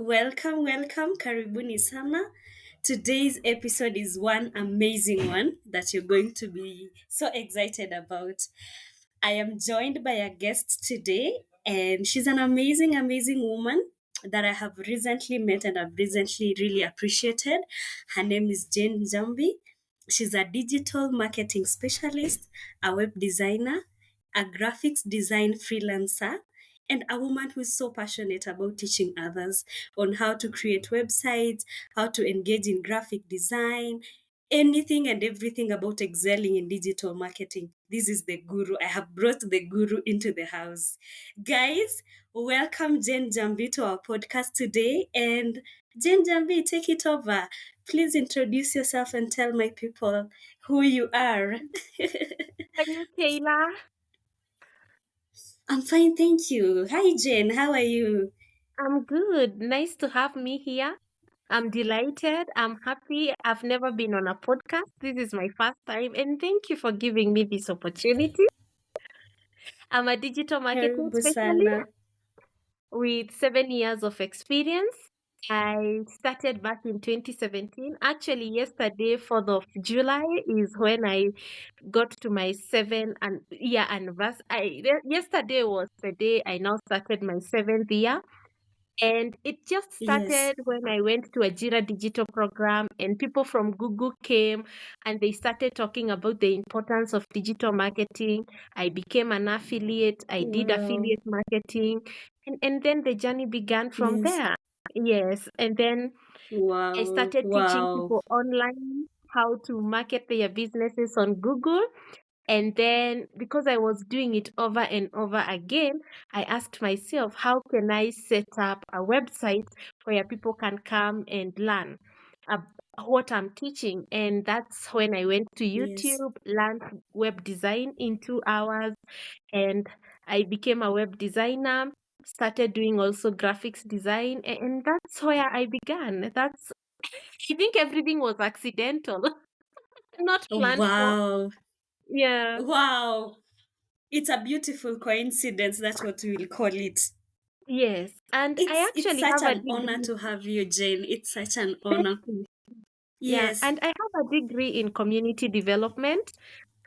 welcome, karibuni sana. Today's episode is one amazing one that you're going to be so excited about. I am joined by a guest today, and she's an amazing woman that I have recently met and I've recently really appreciated. Her name is Jane Njambi. She's a digital marketing specialist, a web designer, a graphics design freelancer, and a woman who is so passionate about teaching others on how to create websites, how to engage in graphic design, anything and everything about excelling in digital marketing. This is the guru. I have brought the guru into the house. Guys, welcome Jane Njambi to our podcast today. And Jane Njambi, take it over. Please introduce yourself and tell my people who you are. Are you Kayla? I'm fine, thank you. Hi, Jane. How are you? I'm good. Nice to have me here. I'm delighted. I'm happy. I've never been on a podcast. This is my first time, and thank you for giving me this opportunity. I'm a digital marketing Karibu specialist sana. with 7 years of experience. I started back in 2017. Actually, yesterday, 4th of July, is when I got to my 7th year anniversary. Yesterday was the day I now started my 7th year. And it just Yes. started when I went to a Jira digital program, and people from Google came and they started talking about the importance of digital marketing. I became an affiliate, I did Wow. affiliate marketing, and then the journey began from Yes. there. Yes. And then I Wow. started teaching Wow. people online how to market their businesses on Google. And then, because I was doing it over and over again, I asked myself, how can I set up a website where people can come and learn what I'm teaching? And that's when I went to Yes. YouTube, learned web design in 2 hours, and I became a web designer, started doing also graphics design, and that's where I began. I think everything was accidental, not planned for. Wow. Yeah. Wow. It's a beautiful coincidence. That's what we'll call it. Yes, and I It's actually such have a an honor degree. to have you, Jane. It's such an Thank honor. you. Yeah, Yes. and I have a degree in community development.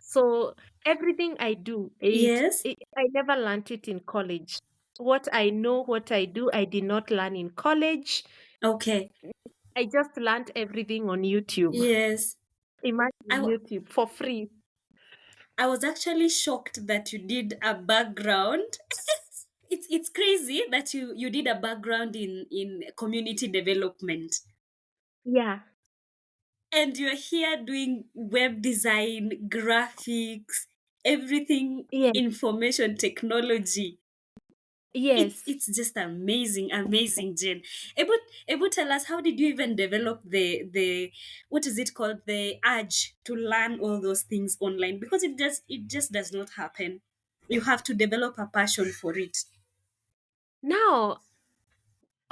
So everything I do, Yes. I never learned it in college. What I know, what I do, I did not learn in college. Okay. I just learned everything on YouTube. Yes. I, Imagine w- YouTube for free. I was actually shocked that you did a background. It's crazy that you did a background in community development. Yeah. And you're here doing web design, graphics, everything, Yes. information technology. It's Yes. it's just amazing, Jane. Able tell us, how did you even develop the what is it called, the urge to learn all those things online? Because it just does not happen. You have to develop a passion for it. Now,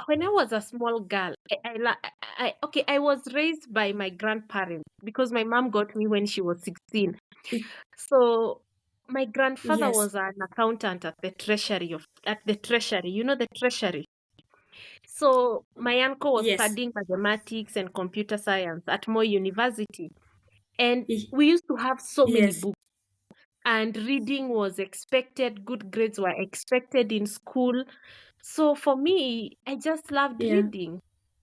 when I was a small girl, I was raised by my grandparents because my mom got me when she was 16. It- So my grandfather yes, was an accountant at the treasury, the treasury. So my uncle was yes, studying mathematics and computer science at Moi University. And y- we used to have so many yes, books, and reading was expected, good grades were expected in school. So for me, I just loved yeah, reading.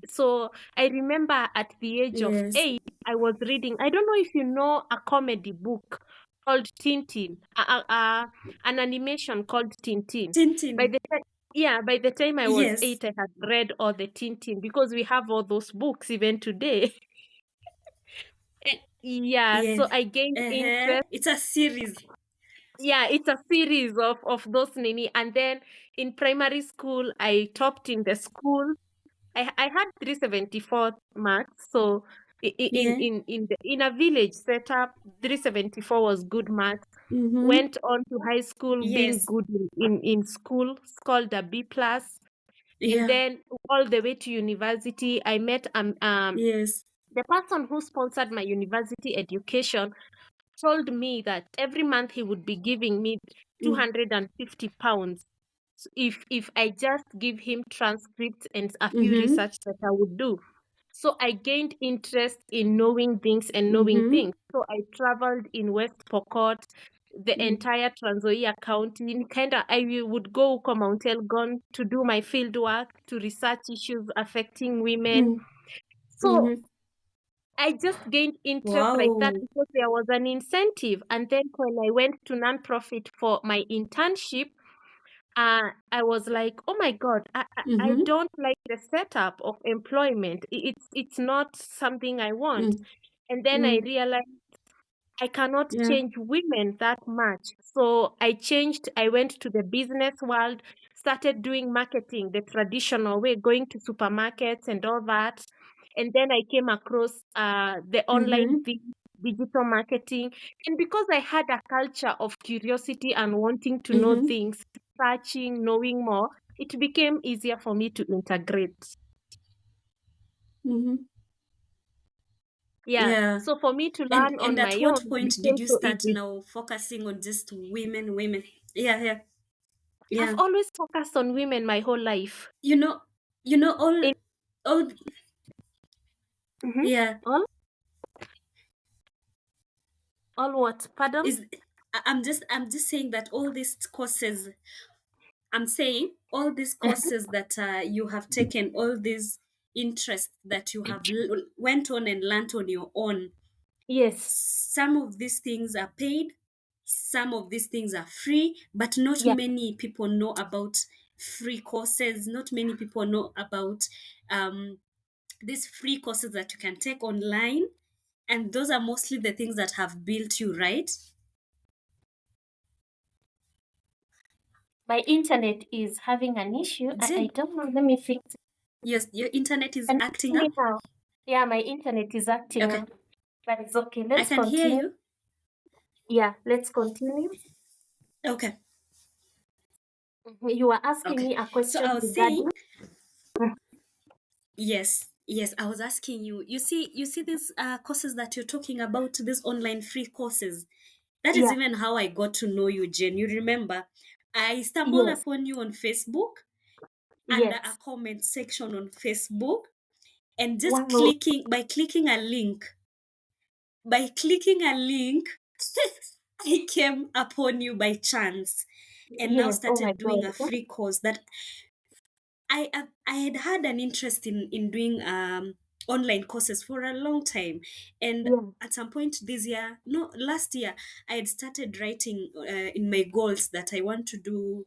So I remember at the age of yes. 8, I was reading. I don't know if you know a comedy book called Tintin, an animation called Tintin. Tintin. By the time, yeah, by the time I was Yes, 8, I had read all the Tintin because we have all those books even today. Yeah, so yes. I gained Uh-huh. interest. It's a series. Yeah, it's a series of those nini. And then in primary school, I topped in the school. I had 374 marks. So Yeah. in a village setup, 374 was good marks. Mm-hmm. Went on to high school being Yes. good in school, scored a B plus. And Yeah. then all the way to university, I met Yes. the person who sponsored my university education told me that every month he would be giving me Mm. £250 if I just give him transcripts and a few Mm-hmm. research that I would do. So I gained interest in knowing things and knowing Mm-hmm. things. So I traveled in West Pokot, the entire Trans Nzoia County. I would go to Mount Elgon to do my field work, to research issues affecting women. So Mm-hmm. I just gained interest like that Wow. because there was an incentive. And then when I went to nonprofit for my internship, I was like, oh my God, I Mm-hmm. don't like the setup of employment. It's not something I want. Mm. And then I Mm. realized I cannot Yeah. change women that much. So I changed, I went to the business world, started doing marketing the traditional way, going to supermarkets and all that. And then I came across the online Mm-hmm. digital marketing. And because I had a culture of curiosity and wanting to know Mm-hmm. things, searching, knowing more, it became easier for me to integrate. Mm-hmm. Yeah. Yeah. So for me to And learn and on at my own, what it point became did you so start easy. now focusing on just women, women? Yeah, yeah, I've yeah. always focused on women my whole life. You know, In all, mhm. yeah. All what? Pardon? Is I'm just saying that all these courses. I'm saying all these courses that you have taken, all these interests that you have went on and learnt on your own. Yes. Some of these things are paid, some of these things are free, but not Yeah. many people know about free courses. Not many people know about um, these free courses that you can take online. And those are mostly the things that have built you, right? My internet is having an issue. I Jane, don't know. Let me fix it. yes, your internet is Can you acting hear me up. now? Yeah, my internet is acting Okay, up. But it's okay. I Let's can hear continue. you. Yeah, let's continue. Okay, You were asking okay. me a So question I was saying, regarding. yes, yes, I was asking you. You see these courses that you're talking about, these online free courses. That is Yeah. even how I got to know you, Jen. You remember, I stumbled Yes. upon you on Facebook under a Yes. comment section on Facebook, and just Wow. by clicking a link, I came upon you by chance, and now Yes. Oh my started doing a God. free course that I had an interest in doing online courses for a long time, and Yeah. at some point this year, no, last year, I had started writing in my goals that I want to do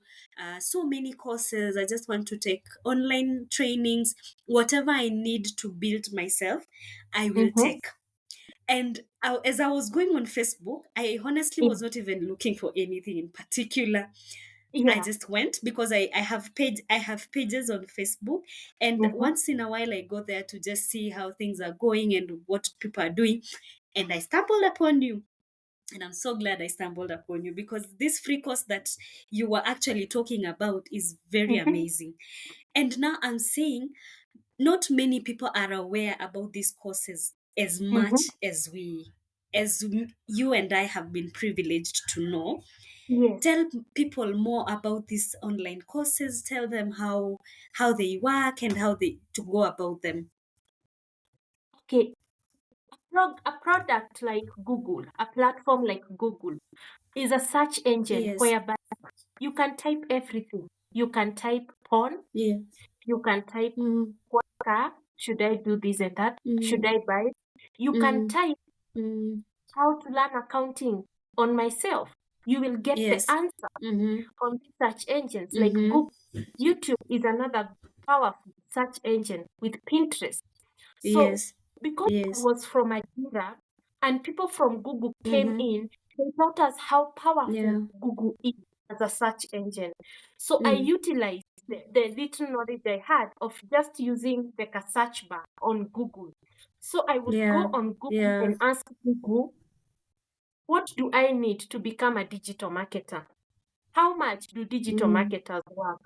so many courses. I just want to take online trainings, whatever I need to build myself, I will Mm-hmm. take. And as I was going on Facebook, I honestly was not even looking for anything in particular. I Yeah. just went because I have pages on Facebook, and Mm-hmm. once in a while I go there to just see how things are going and what people are doing. And I stumbled upon you. And I'm so glad I stumbled upon you, because this free course that you were actually talking about is very Mm-hmm. amazing. And now I'm saying not many people are aware about these courses as Mm-hmm. much as you and I have been privileged to know. Yes. Tell people more about these online courses. Tell them how they work and how they to go about them. Okay. A product like Google, a platform like Google, is a search engine Yes. whereby you can type everything. You can type porn, Yeah. you can type Mm, what car, should I do this and that, should mm, I buy it? You can mm, type mm. how to learn accounting on myself. You will get the Yes. answer Mm-hmm. from these search engines like Mm-hmm. Google. YouTube is another powerful search engine with Pinterest. So Yes. because I Yes. was from Nigeria and people from Google came Mm-hmm. in, they taught us how powerful Yeah. Google is as a search engine. So I Mm. utilized the little knowledge I had of just using like a search bar on Google. So I would go Yeah. on Google Yeah. and ask Google, what do I need to become a digital marketer? How much do digital Mm. marketers work?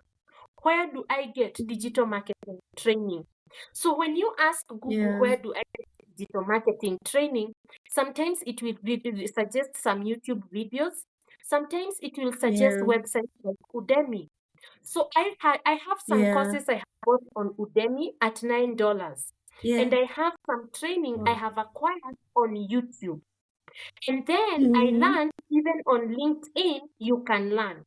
Where do I get digital marketing training? So when you ask Google, Yeah. where do I get digital marketing training, sometimes it will suggest some YouTube videos. Sometimes it will suggest Yeah. websites like Udemy. So I have some Yeah. courses I have bought on Udemy at $9. And Yeah. I have some training I Wow. have acquired on YouTube. And then I Mm-hmm. learned even on LinkedIn, you can learn.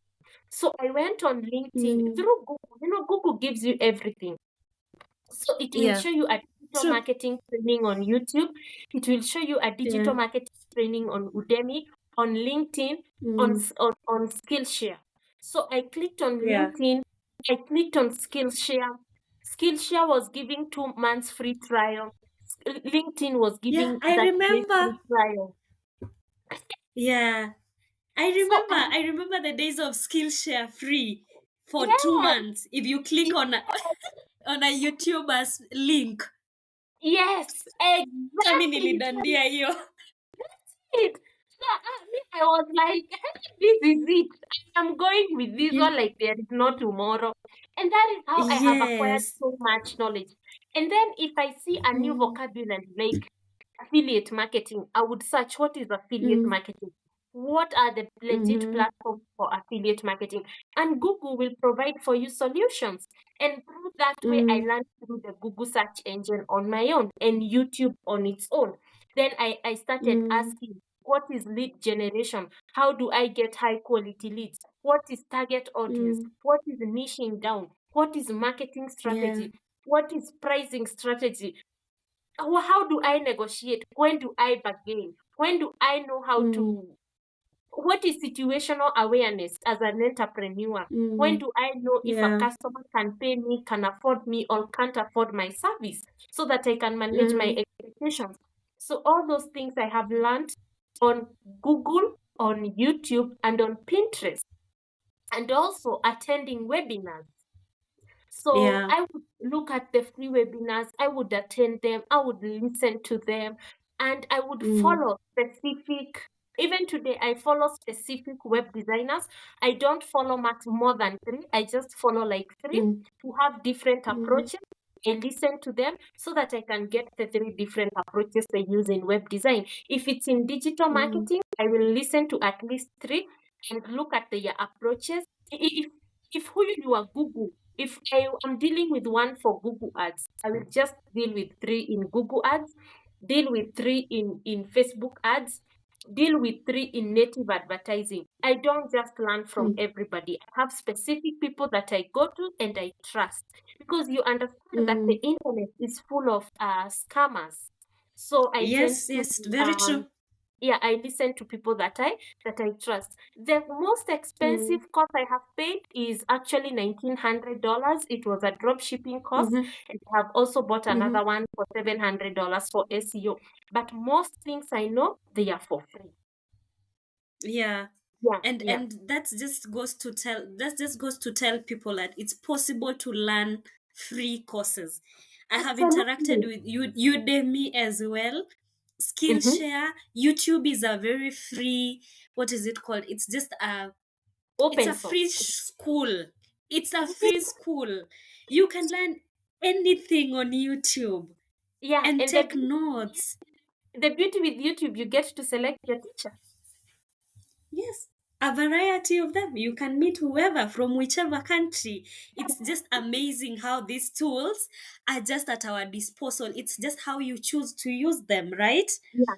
So I went on LinkedIn Mm. through Google. You know, Google gives you everything. So it will Yeah. show you a digital True. marketing training on YouTube. It will show you a Yeah. digital marketing training on Udemy, on LinkedIn, Mm. on Skillshare. So I clicked on Yeah. LinkedIn. I clicked on Skillshare. Skillshare was giving 2 months free trial. LinkedIn was Yeah. giving I that day free remember. trial. Yeah. I So remember. I remember the days of Skillshare free for two yes, months. If you click on a, on a YouTuber's link, yes, kami exactly. nilidandia hiyo. It. So I was like, this is it. I'm going with this Yeah. one like there is no tomorrow. And that is how I have acquired Yes. so much knowledge. And then if I see a new Mm. vocabulary like affiliate marketing, I would search what is affiliate Mm. marketing? What are the legit Mm-hmm. platforms for affiliate marketing? And Google will provide for you solutions. And through that way, I Mm. learned through the Google search engine on my own and YouTube on its own. Then I started Mm. asking, what is lead generation? How do I get high quality leads? What is target audience? Mm. What is niching down? What is marketing Yeah. strategy? What is pricing strategy? How do I negotiate? When do I bargain? When do I know how Mm. to? What is situational awareness as an entrepreneur? When Mm. do I know if a Yeah. customer can pay me, can afford me, or can't afford my service so that I can manage my Mm. expectations? So, all those things I have learned on Google, on YouTube, and on Pinterest, and also attending webinars. So Yeah. I would look at the free webinars, I would attend them, I would listen to them, and I would Mm. follow specific. Even today, I follow specific web designers. I don't follow max more than three. I just follow like three Mm. who have different Mhm. approaches. I listen to them so that I can get the three different approaches they use in web design. If it's in digital Mm. marketing, I will listen to at least three and look at their approaches. If who you are Google, if I am dealing with one for Google Ads, I will just deal with three in Google Ads, deal with three in Facebook Ads, deal with three in native advertising. I don't just learn from Mm. everybody. I have specific people that I go to and I trust because you understand that the Mm. internet is full of scammers. So I tend Yes, to yes, very true. yeah, I listen to people that I trust. The most Mm. expensive course I have paid is actually $1,900. It was a drop shipping course, Mhm. and I have also bought Mhm. another one for $700 for SEO. But most things I know they are for free. Yeah. Yeah, and yeah, and that just goes to tell people that it's possible to learn free courses. I have interacted absolutely. with Udemy as well, Mm-hmm. Skillshare. YouTube is a very free, what is it called, it's just a, it's Open a source. free school. It's a free school. You can learn anything on YouTube Yeah, and and take notes. the beauty with YouTube, you get to select your teacher. Yes, a variety of them. You can meet whoever from whichever country. It's just amazing how these tools are just at our disposal. It's just how you choose to use them, right? Yeah.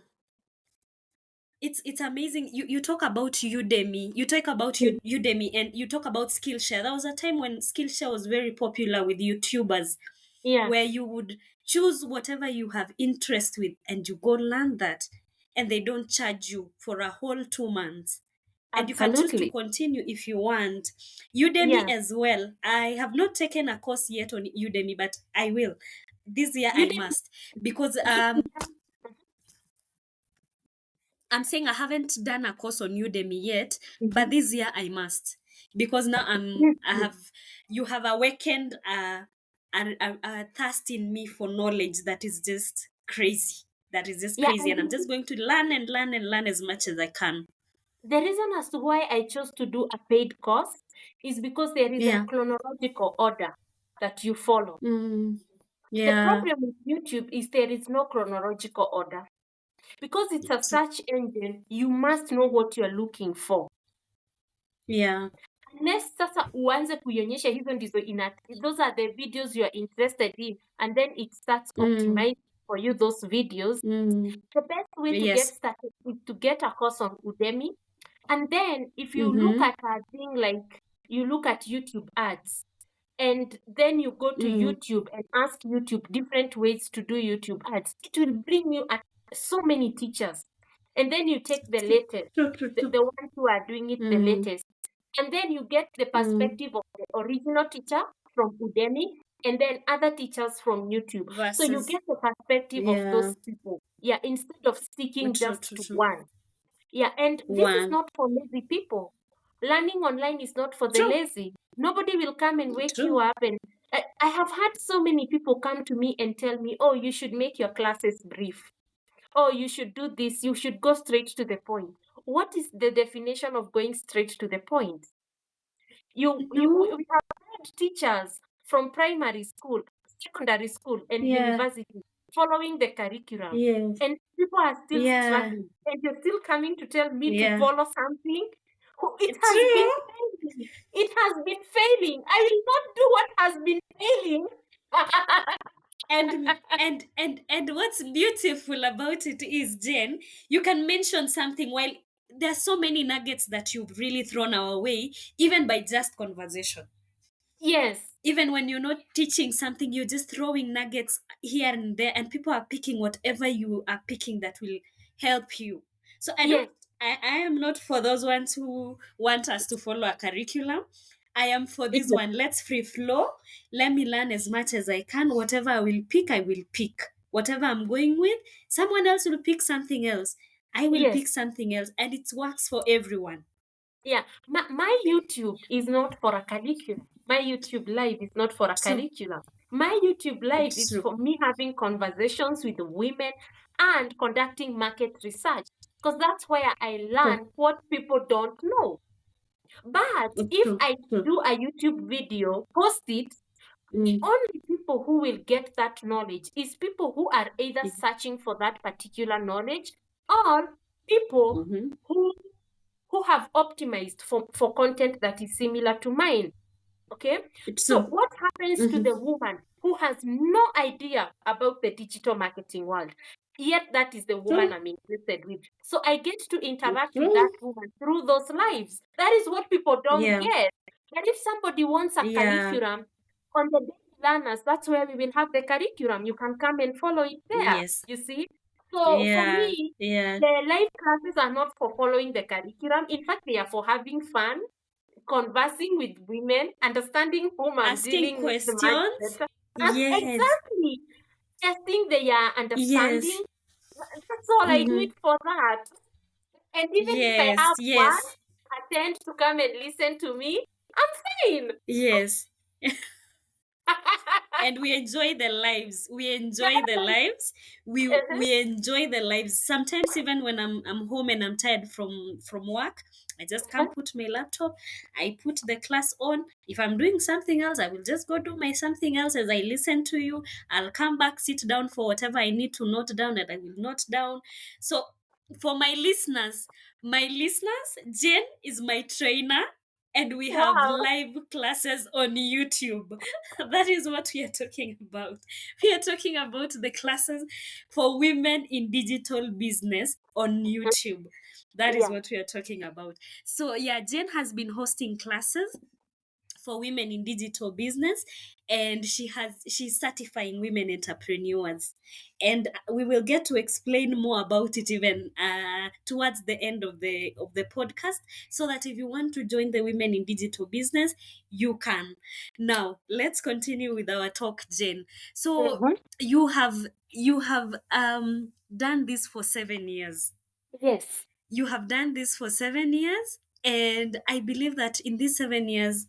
It's amazing. You talk about Udemy. You talk about Udemy, and you talk about Skillshare. There was a time when Skillshare was very popular with YouTubers, Yeah, where you would choose whatever you have interest with and you go learn that, and they don't charge you for a whole 2 months, and you can choose to absolutely. continue if you want. Udemy Yeah. as well. I have not taken a course yet on Udemy, but I will this year. You I did. must, because I'm saying I haven't done a course on Udemy yet, but Mhm. this year I must, because now I Definitely. have, you have awakened a thirst in me for knowledge that is just crazy. That is just Yeah, crazy, and I'm just going to learn and learn and learn as much as I can. the reason as to why I chose to do a paid course is because there is a Yeah. chronological order that you follow. Mm, The yeah. problem with YouTube is there is no chronological order. Because it's a True. search engine, you must know what you're looking for. Yeah. unless sasa uanze kuionyesha hizo ndizo those are the videos you are interested in, and then it starts Mm. optimizing for you those videos. Mm. The best way to get Yes. started is to get a course on Udemy. And then if you look Mm-hmm. at a thing like you look at YouTube ads, and then you go to Mm. YouTube and ask YouTube different ways to do YouTube ads, it will bring you so many teachers. And then you take the latest, True, true, true. the ones who are doing it the Mm. latest. And then you get the Mm. perspective of the original teacher from Udemy, and then other teachers from YouTube. So you Versus, get the perspective of yeah. those people. Yeah, instead of sticking True, just true, to true. one. Yeah, and this is One. not for lazy people. Learning online is not for the True. lazy. Nobody will come and wake you True. up. And I have had so many people come to me and tell me, oh, you should make your classes brief. Oh, you should do this. You should go straight to the point. What is the definition of going straight to the point? No. We have had teachers from primary school, secondary school, and Yeah. university following the curriculum. Yes. And people are still Yeah. struggling. And you're still coming to tell me to Yeah. follow something? It has been True. failing. It has been failing. I will not do what has been failing. And what's beautiful about it is, Jen, you can mention something while there are so many nuggets that you've really thrown our way, even by just conversation. Yes. Even when you're not teaching something, you're just throwing nuggets here and there, and people are picking whatever you are picking that will help you. So Yes. I am not for those ones who want us to follow a curriculum. I am for this one. Let's free flow. Let me learn as much as I can. Whatever I will pick, I will pick. Whatever I'm going with, someone else will pick something else. I will Yes. pick something else, and it works for everyone. Yeah, my YouTube is not for a curriculum. My YouTube live is not for a So curriculum. My YouTube live it's is true. for me having conversations with the women and conducting market research, because that's where I True. learn what people don't know. But if True. I True. do a YouTube video, post it, the Mm. only people who will get that knowledge is people who are either searching for that particular knowledge, or people Mm-hmm. who have optimized for content that is similar to mine. Okay? It's So true. what happens to Mm-hmm. the woman who has no idea about the digital marketing world? Yet that is the woman True. I'm interested with. So I get to It's interact with that true. woman through those lives. That is what people don't Yeah. get. And if somebody wants a Yeah. curriculum on the daily learners, that's where we will have the curriculum. You can come and follow it there. Yes. You see? So for Yeah. me, Yeah. the live classes are not for following the curriculum. In fact, they are for having fun, conversing with women, understanding whom I'm Asking dealing with much questions. better. Yes. Exactly. Testing their Yes. understanding. That's all I do Mm-hmm. it for that. And even if I Yes. have one Yes. attend to come and listen to me, I'm fine. Yes. And we enjoy the lives, we enjoy the lives. Sometimes even when I'm home and I'm tired from work, I just come put my laptop, I put the class on. If I'm doing something else, I will just go do my something else as I listen to you. I'll come back, sit down for whatever I need to note down, and I will note down. So for my listeners, Jen is my trainer, and we have Wow. live classes on YouTube. That is what we are talking about. We are talking about the classes for women in digital business on YouTube. That is Yeah. what we are talking about. So, yeah, Jen has been hosting classes for women in digital business, and she's certifying women entrepreneurs, and we will get to explain more about it even towards the end of the podcast, so that if you want to join the women in digital business, you can. Now let's continue with our talk, Jen. So Mhm. you have done this for 7 years. Yes. You have done this for 7 years, and I believe that in these 7 years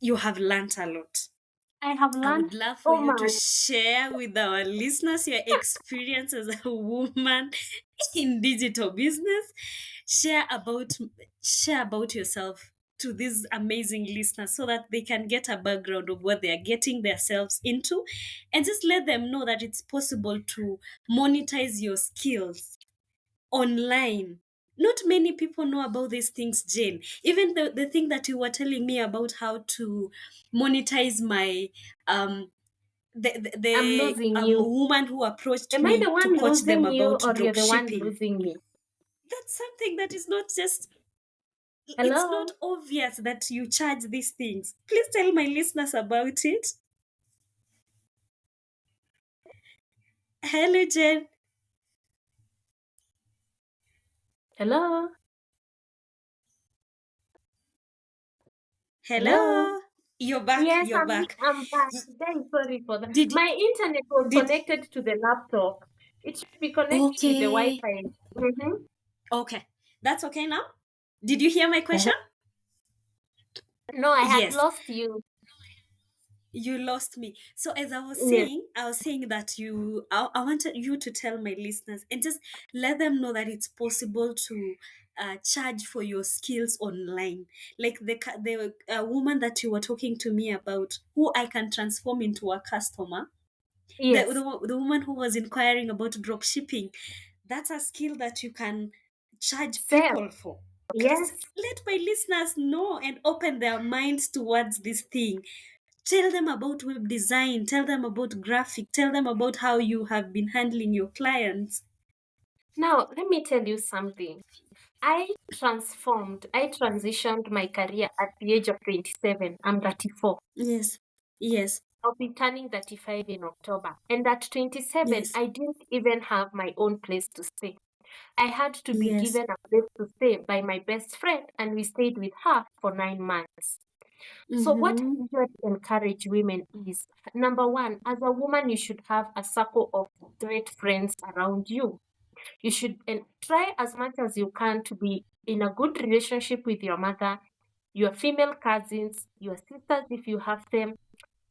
you have learnt a lot. I have I would learned love for so you to much. share with our listeners your experience as a woman in digital business. Share about share about yourself to these amazing listeners, so that they can get a background of what they are getting themselves into, and just let them know that it's possible to monetize your skills online. Not many people know about these things, Jane. Even the thing that you were telling me about how to monetize my I'm losing you. woman who approached Am I the me to one coach them losing you about or you're drop the one shipping. losing me? That's something that is not just, it's not Hello? obvious that you charge these things. Please tell my listeners about it. Hello, Jen. Hello? Hello? Hello. You're back. Yes, You're back. I'm back. Very sorry for that. Did My internet was did connected to the laptop. It should be connected to the okay. Wi-Fi. Mm-hmm. Okay. That's okay now? Did you hear my question? No, I had Yes. lost you. You lost me. So as Yes, I was saying that I wanted you to tell my listeners and just let them know that it's possible to charge for your skills online. Like the woman that you were talking to me about, who I can transform into a customer. yes, The woman who was inquiring about drop shipping, that's a skill that you can charge Seth. people for. Please Yes. let my listeners know and open their minds towards this thing. Tell them about web design, tell them about graphic, tell them about how you have been handling your clients. Now, let me tell you something. I transitioned my career at the age of 27. I'm 34. Yes, yes, I'll be turning 35 in October. And at 27, yes, I didn't even have my own place to stay. I had to be yes. given a place to stay by my best friend, and we stayed with her for 9 months. So, what I Mm-hmm. usually encourage women is number one, as a woman, you should have a circle of great friends around you. You should and try as much as you can to be in a good relationship with your mother, your female cousins, your sisters if you have them,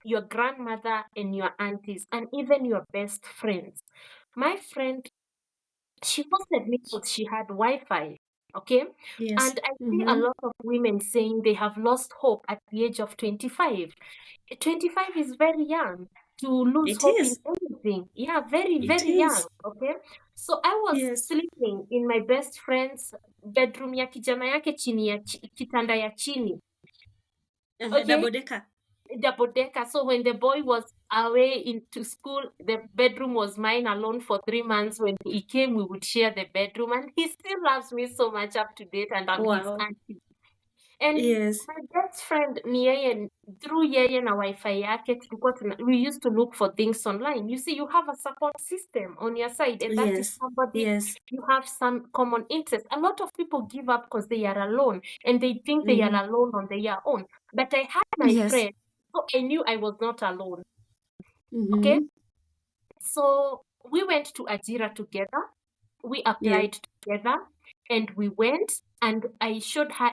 your grandmother and your aunties, and even your best friends. My friend, she posted me because she had Wi-Fi. Okay. Yes. And I see a Mm-hmm. lot of women saying they have lost hope at the age of 25. 25 is very young to lose It hope in is. anything. Yeah, very, It very young. is. Okay. So I was Yes. sleeping in my best friend's bedroom ya kijana yake chini ya kitanda ya chini. Okay. Double decker. Double decker. So when the boy was away into school, the bedroom was mine alone for 3 months. When he came, we would share the bedroom, and he still loves me so much up to date, and I'm his Wow. auntie. And Yes. my best friend ni yeye, through yeye na wifi yake we used to look for things online. You see, you have a support system on your side, and that is Yes. somebody Yes. you have some common interest. A lot of people give up because they are alone and they think they Mm-hmm. are alone on their own. But I had my Yes. friend, so I knew I was not alone. Okay, Mm-hmm. so we went to Ajira together. We Yeah. applied together, and we went. And I showed her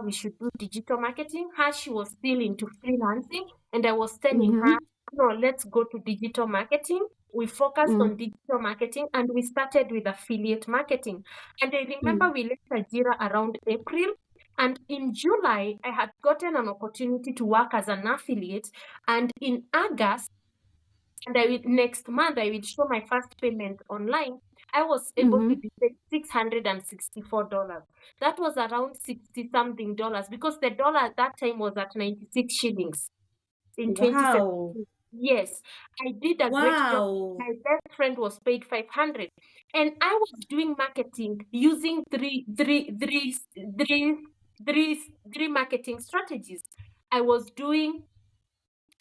we should do digital marketing. Her, she was still into freelancing, and I was telling her, Mm-hmm. no, let's go to digital marketing. We focused on digital marketing, and we started with affiliate marketing. And I remember Mm-hmm. we left Ajira around April. And in July, I had gotten an opportunity to work as an affiliate. And in August, and next month I will show my first payment online. I was able to Mm-hmm. detect $664. That was around 60 something dollars because the dollar at that time was at 96 shillings in Wow. 2017. Yes, I did a great job. Wow. My best friend was paid 500, and I was doing marketing using three marketing strategies. I was doing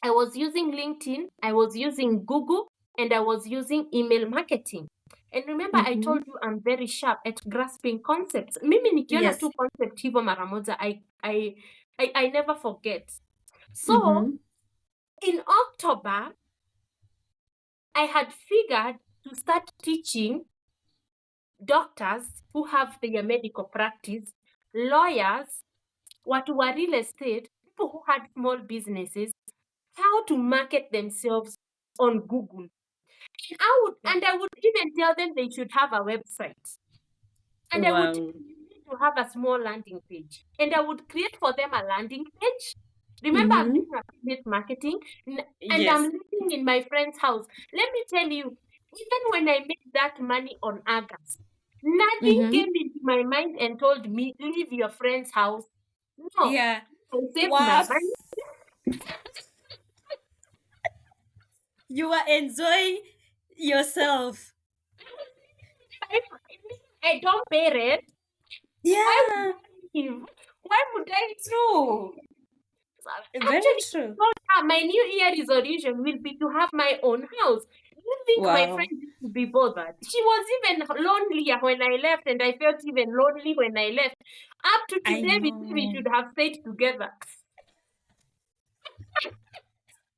I was using LinkedIn, I was using Google, and I was using email marketing. And remember, I Mm-hmm. told you I'm very sharp at grasping concepts. Mimi nikiona Yes. tu concept hivyo mara moja, I never forget. So Mm-hmm. in October, I had figured to start teaching doctors who have their medical practice, lawyers, watu wa real estate, people who had small businesses, how to market themselves on Google. I would even tell them they should have a website. And I would tell Wow. them you need to have a small landing page. And I would create for them a landing page. Remember, I'm Mm-hmm. doing affiliate marketing and I'm Yes. living in my friend's house. Let me tell you, even when I made that money on August, nothing Mm-hmm. came in my mind and told me, leave your friend's house. No, Yeah. I saved my Wow. money. You are enjoying yourself. If I don't pay rent, why would Yeah. I leave? Why would I? True. Very Actually, true. my New Year resolution will be to have my own house. Do you think my Wow. friend used to be bothered? She was even lonelier when I left, and I felt even lonely when I left. Up to I today, we know. should have stayed together.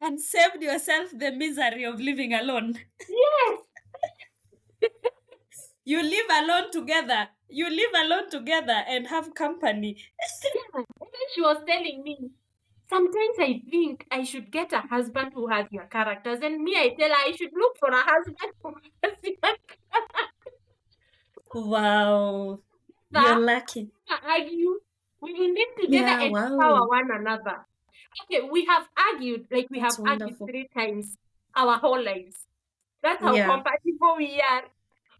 And saved yourself the misery of living alone. Yes. You live alone together. You live alone together and have company. Yeah. And then she was telling me, sometimes I think I should get a husband who has your characters. And me, I tell her I should look for a husband who has your characters. Wow. You're lucky. Argue. We will live together Yeah, and empower wow. one another. Okay, we have argued, like we have That's argued wonderful. 3 times our whole lives. That's how Yeah. compatible we are.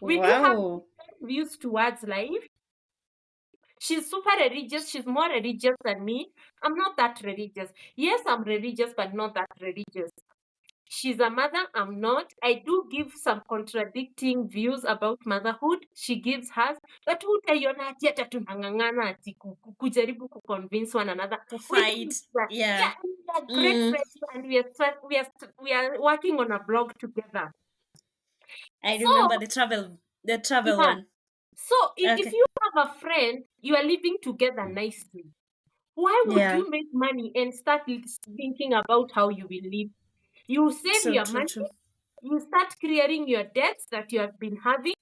We do have Wow. different views towards life. She's super religious. She's more religious than me. I'm not that religious. Yes, I'm religious, but not that religious. She's a mother. I'm not. I do give some contradicting views about motherhood. She gives hers. But utaiona ati hata tunang'ang'ana ati kujaribu convince one another. To We fight. don't. Yeah. Yeah, we are great Mm. friends, and we are working on a blog together. I So remember the travel yeah. one. So if Okay. you have a friend, you are living together nicely. Why would Yeah. you make money and start thinking about how you will live? You save So your true, money, true. you start clearing your debts that you have been having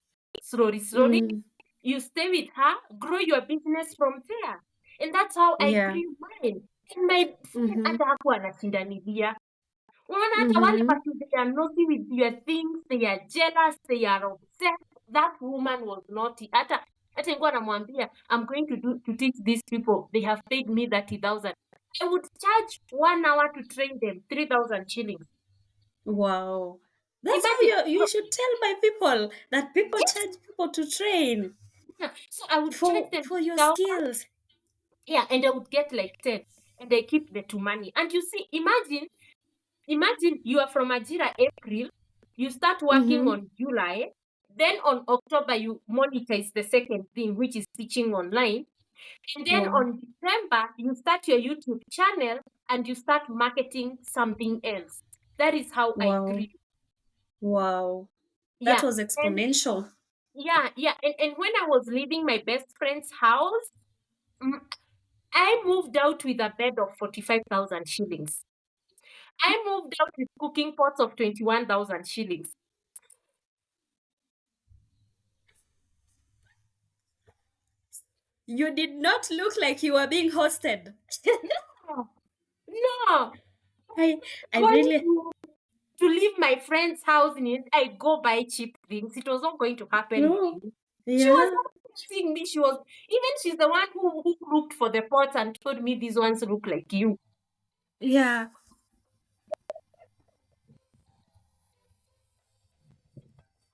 slowly, slowly. Mm. You stay with her, grow your business from there. And that's how I Yeah. grew mine. And my friend Mm-hmm. hata hakuwa anashindanilia. Unaona hata wale Mm-hmm. watu they are naughty with your things, they are jealous, they are obsessed. That woman was naughty. Hata nilikuwa namwambia, I'm going to teach these people. They have paid me 30,000. I would charge 1 hour to train them, 3,000 shillings. Wow. That's how Imagine. you should tell my people that people Yes. charge people to train Yeah. So I would charge for them for your 3,000. skills. Yeah, and I would get like 10. And I keep the 2 money. And you see, imagine you are from Ajira April, you start working Mm-hmm. on July, then on October you monetize the second thing, which is teaching online. And then Wow. on December, you start your YouTube channel and you start marketing something else. That is how I Wow. grew. Wow. That Yeah. was And exponential. yeah. And when I was leaving my best friend's house, mm, I moved out with a bed of 45,000 shillings. I moved out with cooking pots of 21,000 shillings. You did not look like you were being hosted. No, no. I I Going really to leave my friend's house and I go buy cheap things. It was not going to happen no. again. She was Yeah. not teaching me. She's the one who looked for the pots and told me these ones look like you. Yeah.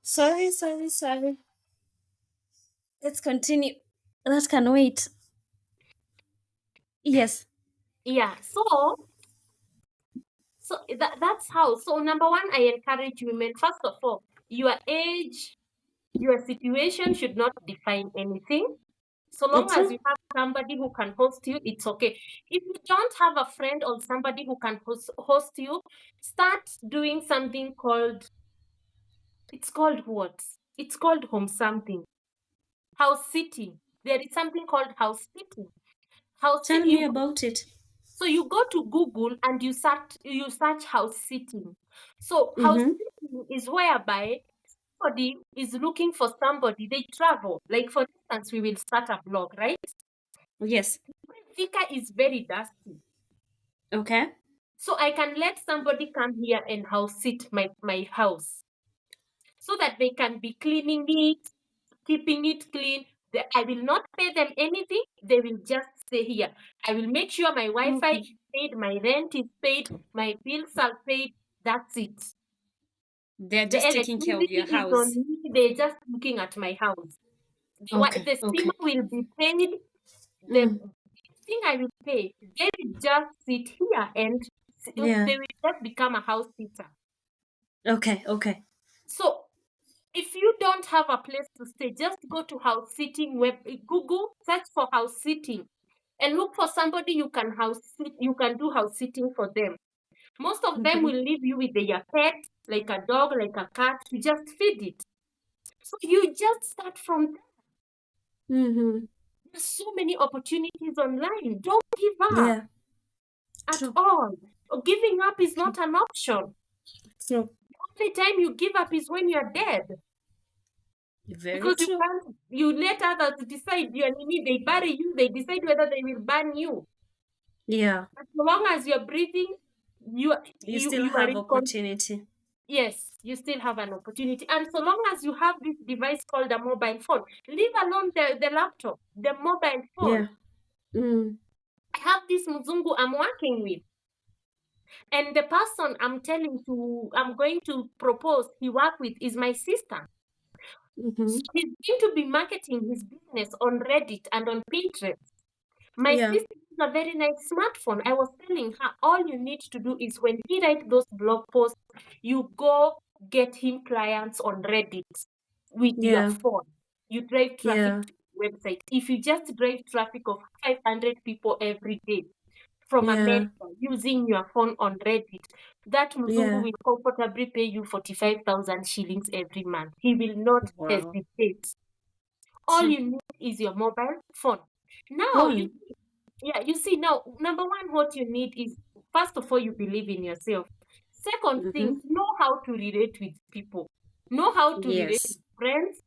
Sorry, sorry, sorry. Let's continue. That can wait. Yes. Yeah. So that's how. So number one, I encourage women, first of all, your age, your situation should not define anything. So long as True. you have somebody who can host you, it's okay. If you don't have a friend or somebody who can host you, start doing something it's called what? It's called home something. House sitting. There is something called house sitting. House Tell sitting. me about it. So you go to Google and you search house sitting. So house Mm-hmm. sitting is whereby somebody is looking for somebody. They travel. Like for instance, we will start a blog, right? Yes. Fika is very dusty. Okay. So I can let somebody come here and house sit my house so that they can be cleaning it, keeping it clean. I will not pay them anything. They will just stay here. I will make sure my Wi-Fi Okay. is paid, my rent is paid, my bills are paid. That's it. They're The just taking care of electricity your is on house. me. They're just looking at my house. Okay. The steamer Okay. will be paid. The Mm. thing I will pay, they will just sit here and Yeah. they will just become a house sitter. Okay. Okay. So if you don't have a place to stay, just go to house sitting web, Google, search for house sitting, and look for somebody you can do house sitting for them. Most of them Mm-hmm. will leave you with their pet, like a dog, like a cat. You just feed it. So you just start from there. Mm-hmm. There's so many opportunities online. Don't give up Yeah. at True. all. Giving up is True. not an option. True. The only time you give up is when you're dead. Very Because true. you let others decide your need. They bury you, they decide whether they will burn you. Yeah. As long as you're breathing, you You you still you are have in opportunity. yes, you still have an opportunity. And so long as you have this device called a mobile phone, leave alone the laptop, the mobile phone. Yeah. Mm. I have this Mzungu I'm working with, and the person I'm going to propose he work with is my sister. Mm-hmm. So he's going to be marketing his business on Reddit and on Pinterest. My Yeah. sister has a very nice smartphone. I was telling her all you need to do is when he writes those blog posts, you go get him clients on Reddit with your Yeah. phone. You drive traffic Yeah. to the website. If you just drive traffic of 500 people every day from Yeah. America using your phone on Reddit, that Mzungu Yeah. will comfortably pay you 45,000 shillings every month. He will not Wow. hesitate. All True. you need is your mobile phone. Now Phone. you see now, number one, what you need is first of all, you believe in yourself. Second Mm-hmm. thing, know how to relate with people. Know how to relate with Yes. friends.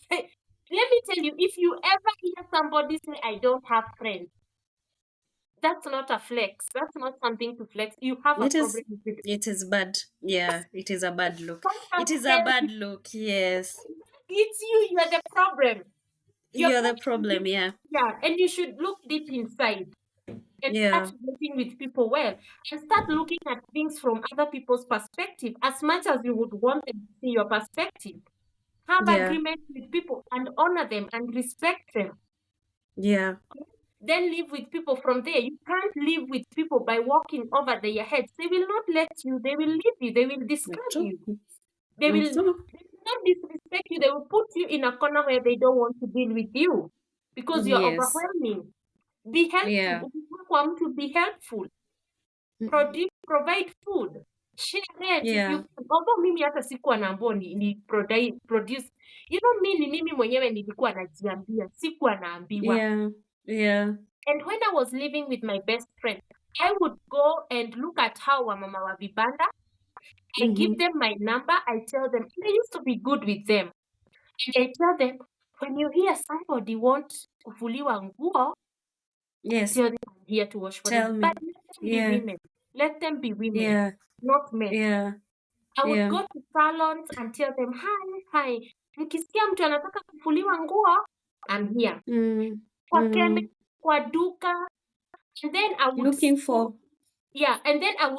Hey, let me tell you, if you ever hear somebody say, I don't have friends, that's not a flex. That's not something to flex. You have a It problem is. with it. It is bad. Yeah. It is a bad look. Don't have It is a friends. bad look. Yes. It's you. You're the problem. You're You're the going problem. deep, Yeah. yeah, and you should look deep inside and start Yeah. working with people well and start looking at things from other people's perspective as much as you would want them to see your perspective. Have Yeah. agreements with people and honor them and respect them. Yeah. Then live with people from there. You can't live with people by walking over their heads. They will not let you, they will leave you, they will discard True. you. They will not disrespect you, they will put you in a corner where they don't want to deal with you because you're Yes. overwhelming. Be helpful. Yeah. Ukikuwa to be helpful. Provide food. Share rent if you Yeah. can. Although mimi hata sikuwa naambiwa ni produce. You know me ni mimi mwenyewe nilikuwa najiambia. Sikuwa naambiwa. Yeah. Yeah. And when I was living with my best friend, I would go and look at how wamama wa vibanda. I give Mm-hmm. them my number. I tell them, and I used to be good with them. And I tell them, when you hear somebody want kufuliwa nguo, Yes. tell them I'm here to wash for them. Tell But me. let them be Yeah. women. Let them be women, Yeah. not men. Yeah. I would Yeah. go to salons and tell them, hi. Mkisikia mtu anataka kufuliwa nguo, I'm here. Mm. Kwa Mm. keme, kwa duka. And then I would Looking for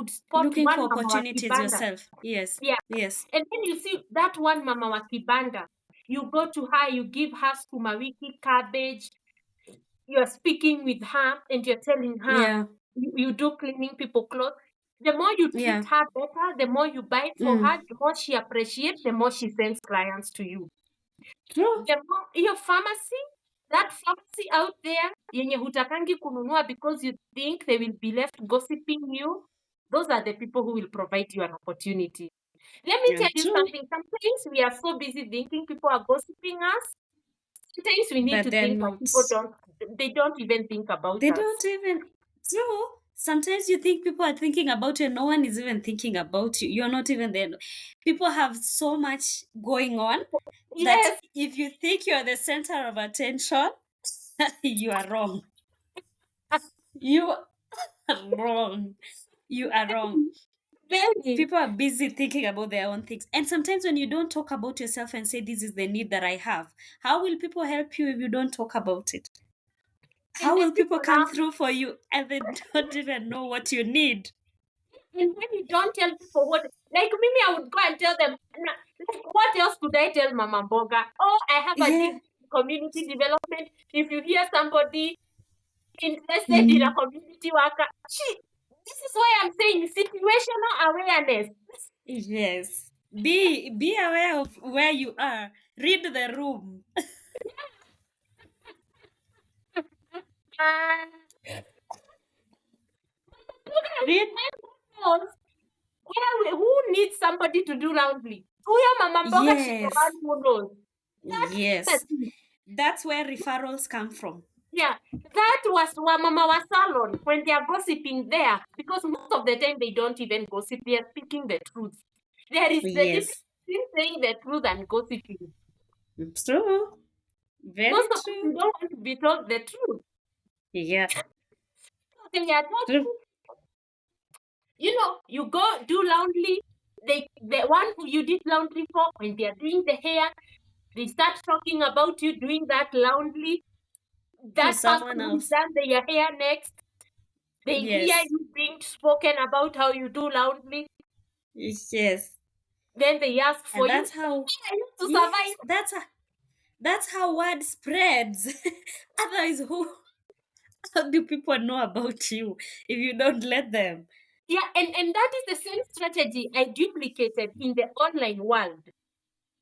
spot looking one for mama wa opportunities kibanda. yourself. Yes. Yeah. Yes. And then you see that one mama wa kibanda. You go to her, you give her sukuma wiki, cabbage. You're speaking with her and you're telling her Yeah. you do cleaning people clothes. The more you treat Yeah. her better, the more you buy for Mm. her, the more she appreciates, the more she sends clients to you. True. The more your pharmacy, that pharmacy out there, yenye hutakangi kununua because you think they will be left gossiping you, those are the people who will provide you an opportunity. Let me Yeah. tell you True. something. Sometimes we are so busy thinking people are gossiping us. Sometimes we need But to they're think that not. people they don't even think about They us. don't even. True. Sometimes you think people are thinking about you. No one is even thinking about you. You're not even there. People have so much going on that Yes, if you think you're the center of attention, you are wrong. You are wrong. You are wrong. very. People are busy thinking about their own things. And sometimes when you don't talk about yourself and say, this is the need that I have, how will people help you if you don't talk about it? How And will people people come laugh. through for you and they don't even know what you need? And when you don't tell people what, like I would go and tell them, like, what else could I tell Mama Boga? Oh, I have a Yeah. deep community development, if you hear somebody interested in a community worker, this is why I'm saying situational awareness. Yes. Be aware of where you are. Read the room. Uh, Read. who needs somebody to do laundry? Huyo mama mboga she's the Yes. one who knows. That's Yes. That's where referrals come from. yeah, that was Mama was salon when they are gossiping there, because most of the time they don't even gossip, they are speaking the truth. There is the difference Yes. between saying the truth and gossiping. It's true. Very Most of us we true. don't want to be told the truth. Yeah. They are True. talking, you go do laundry. The one who you did laundry for, when they are doing the hair, they start talking about you doing that laundry. To That someone person who is else. done their hair next, they hear Yes. you being spoken about how you do laundry. Yes. Then they ask for And you. that's how, I need to yes, survive. that's how word spreads. Otherwise, how do people know about you if you don't let them? Yeah, and that is the same strategy I duplicated in the online world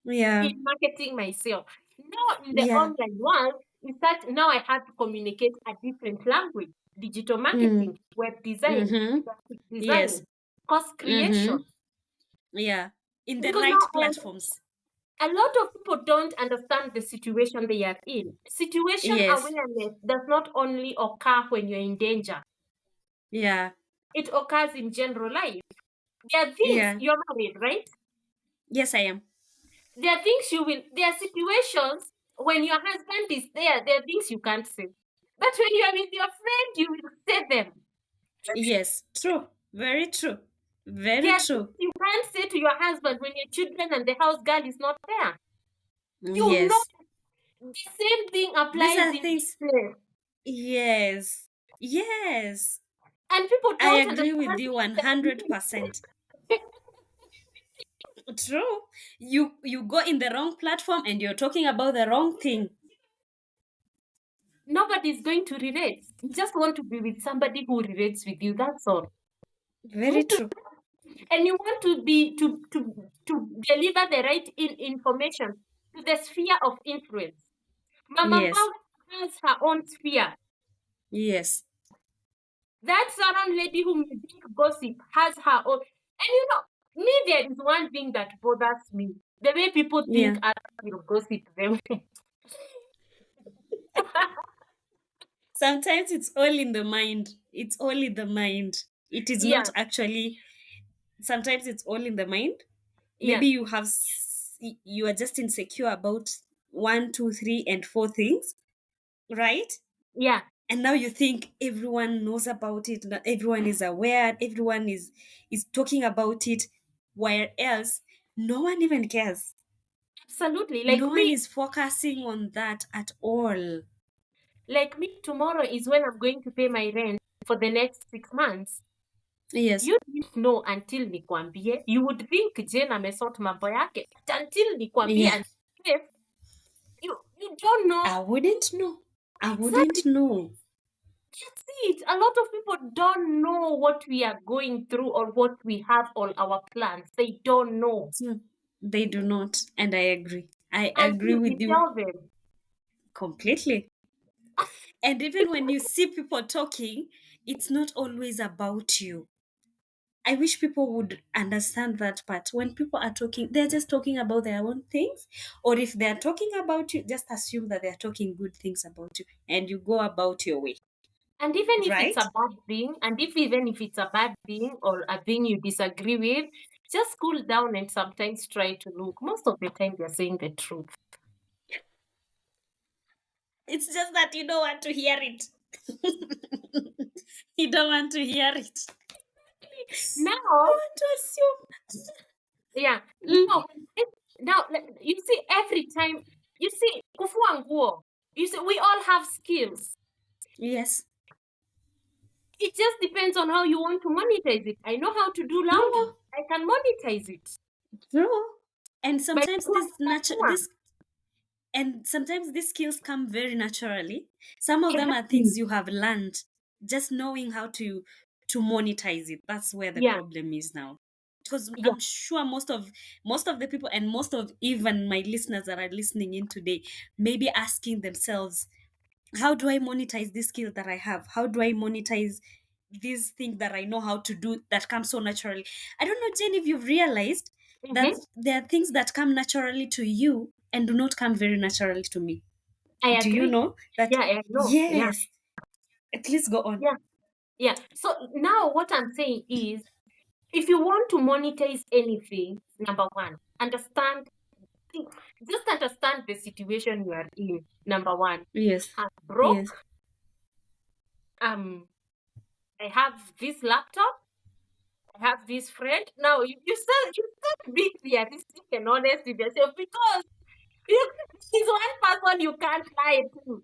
Yeah. in marketing myself. Now in the Yeah. online world, is that now I had to communicate a different language: digital Mm. marketing, web design, Mm-hmm. graphic Yes. design, course creation. Mm-hmm. Yeah. In the Because right now platforms. a lot of people don't understand the situation they are in. Situation Yes. awareness does not only occur when you're in danger, Yeah. it occurs in general life. There are things, Yeah. you're married, right? Yes, I am. There are situations when your husband is there are things you can't say. But when you are with your friend, you will say them. Yes. True. Very true. Very There are things true. you can't say to your husband when your children and the house girl is not there. You know, Yes. the same thing These applies are in things. business. Yes. Yes. And people I don't agree with understand you the 100%. True. You go in the wrong platform and you're talking about the wrong thing. nobody's going to relate. You just want to be with somebody who relates with you. That's all. Very true. And you want to be to deliver the right information to the sphere of influence. Mama Yes. Mbao has her own sphere. Yes. That Saran lady whom you think gossip has her own. And me, there is one thing that bothers me: the way people think Yeah. others will gossip them. Sometimes it's all in the mind. It's all in the mind. It is not Yeah, actually. Sometimes it's all in the mind. yeah, Maybe you are just insecure about one, two, three, and four things, right? yeah. And now you think everyone knows about it, that everyone is aware, everyone is talking about it, while else no one even cares. Absolutely. No one is focusing on that at all. Like me, tomorrow is when I'm going to pay my rent for the next 6 months. Yes. You didn't know until nikwambie. You would think Jane amesort mambo yake. But until nikwambie Yeah. and you don't know I wouldn't know. I exactly. wouldn't know. That's it. A lot of people don't know what we are going through or what we have on our plans. They don't know No, they do not. And I agree. I agree until we with you tell them. completely. And even when you see people talking, it's not always about you. I wish people would understand that part. When people are talking, they're just talking about their own things. Or if they're talking about you, just assume that they're talking good things about you and you go about your way. And even if it's Right? a bad thing, and if even if it's a bad thing or a thing you disagree with, just cool down and sometimes try to look. Most of the time, they're saying the truth. It's just that you don't want to hear it. You don't want to hear it. Now, You want to assume. yeah, Mm. you see, every time, you see, kufua nguo, you see, we all have skills. Yes. It just depends on how you want to monetize it. I know how to do laundry. True. I can monetize it True. And by sometimes doing this natural kufua. this And sometimes these skills come very naturally. Some of them are Exactly. things you have learned, just knowing how to monetize it. That's where the Yeah, problem is now. Because yeah. I'm sure most of the people, and most of even my listeners that are listening in today, may be asking themselves, how do I monetize this skill that I have? How do I monetize this thing that I know how to do that comes so naturally? I don't know, Jane, if you've realized that Mm-hmm. there are things that come naturally to you and do not come very naturally to me. I Do you agree. know that? Yeah, I know. Yeah, Yes. Please go on. yeah, yeah. So now what I'm saying is, if you want to monetize anything, number one, just understand the situation you are in. Number one, Yes. I'm broke. Yes. Um, I have this laptop. I have this friend. Now you start being realistic and honest with yourself, because there's one person you can't lie to.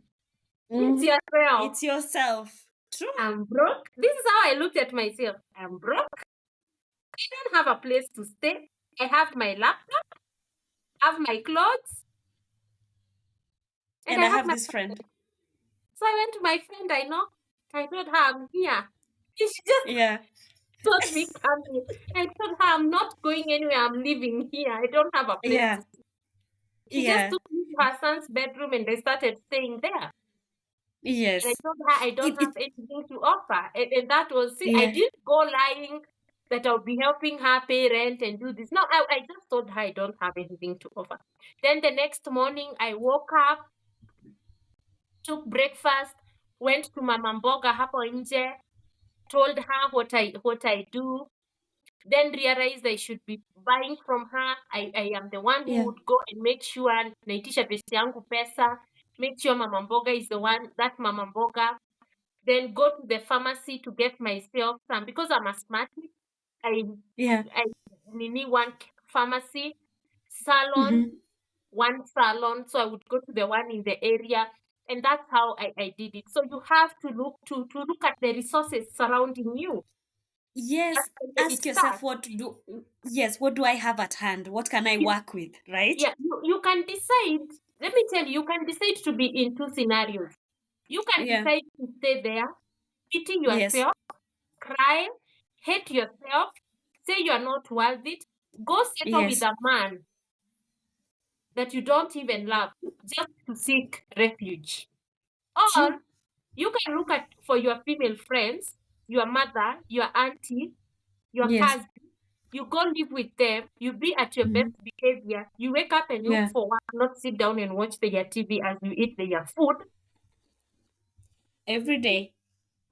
It's Mhm. yourself. It's yourself. True. I'm broke. This is how I looked at myself. I'm broke. I don't have a place to stay. I have my laptop, I have my clothes, and And I I have have my. this friend. So I went to my friend I know. I told her I'm here. She just Yeah. told me calmly. I told her I'm not going anywhere. I'm living here. I don't have a place to Yeah. stay. She just Yeah. took me to her son's bedroom and they started staying there. And I Yes. told her I don't It have anything to offer. And that was it. I yeah. didn't go lying that I'll be helping her pay rent and do this. No, I just told her I don't have anything to offer. Then the next morning I woke up, took breakfast, went to Mama Mboga hapo nje, told her what I do, then realized I should be buying from her. I am the one who Yeah. would go and make sure naitisha pesa yangu pesa, make sure Mama Mboga is the one, that Mama Mboga, then go to the pharmacy to get myself some, because I'm asthmatic. I Yeah. I need one pharmacy, salon, Mm-hmm. one salon. So I would go to the one in the area, and that's how I did it. So you have to look at the resources surrounding you. Yes. That's where it Ask yourself, starts. what do I have at hand? What can I You, work with? Right? yeah, you can decide. Let me tell you, you can decide to be in two scenarios. You can Yeah. decide to stay there, pity Yes. yourself, cry, hate yourself, say you are not worth it, go settle with Yes. a man that you don't even love just to seek refuge. True. Or you can look at for your female friends, your mother, your auntie, your Yes. cousin. You go live with them, you be at your Mm-hmm. best behavior, you wake up and look Yeah. for work, not sit down and watch their TV as you eat their food Every day,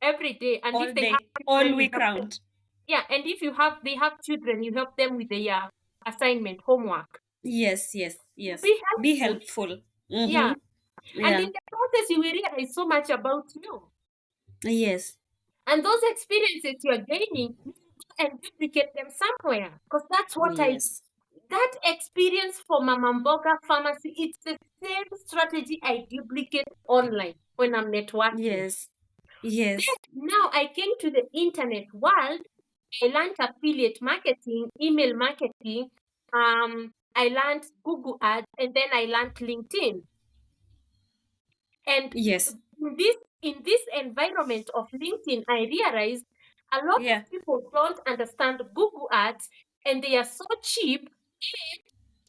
every day. And all if they have day, all children, you week help them. round. Yeah, and if they have children, you help them with their assignment, homework. Yes. Yes. You Yes. be Be helpful. helpful. Yeah. Mm-hmm. And in Yeah. the process, you will realize so much about you. Yes. And those experiences you're gaining, you go and duplicate them somewhere. Because that's what Yes. that experience for Mama Mboga Pharmacy, it's the same strategy I duplicate online when I'm networking. Yes. Yes. Now I came to the internet world. I learned affiliate marketing, email marketing. I learned Google Ads, and then I learned LinkedIn. And Yes. in this environment of LinkedIn, I realized a lot Yeah. of people don't understand Google Ads, and they are so cheap.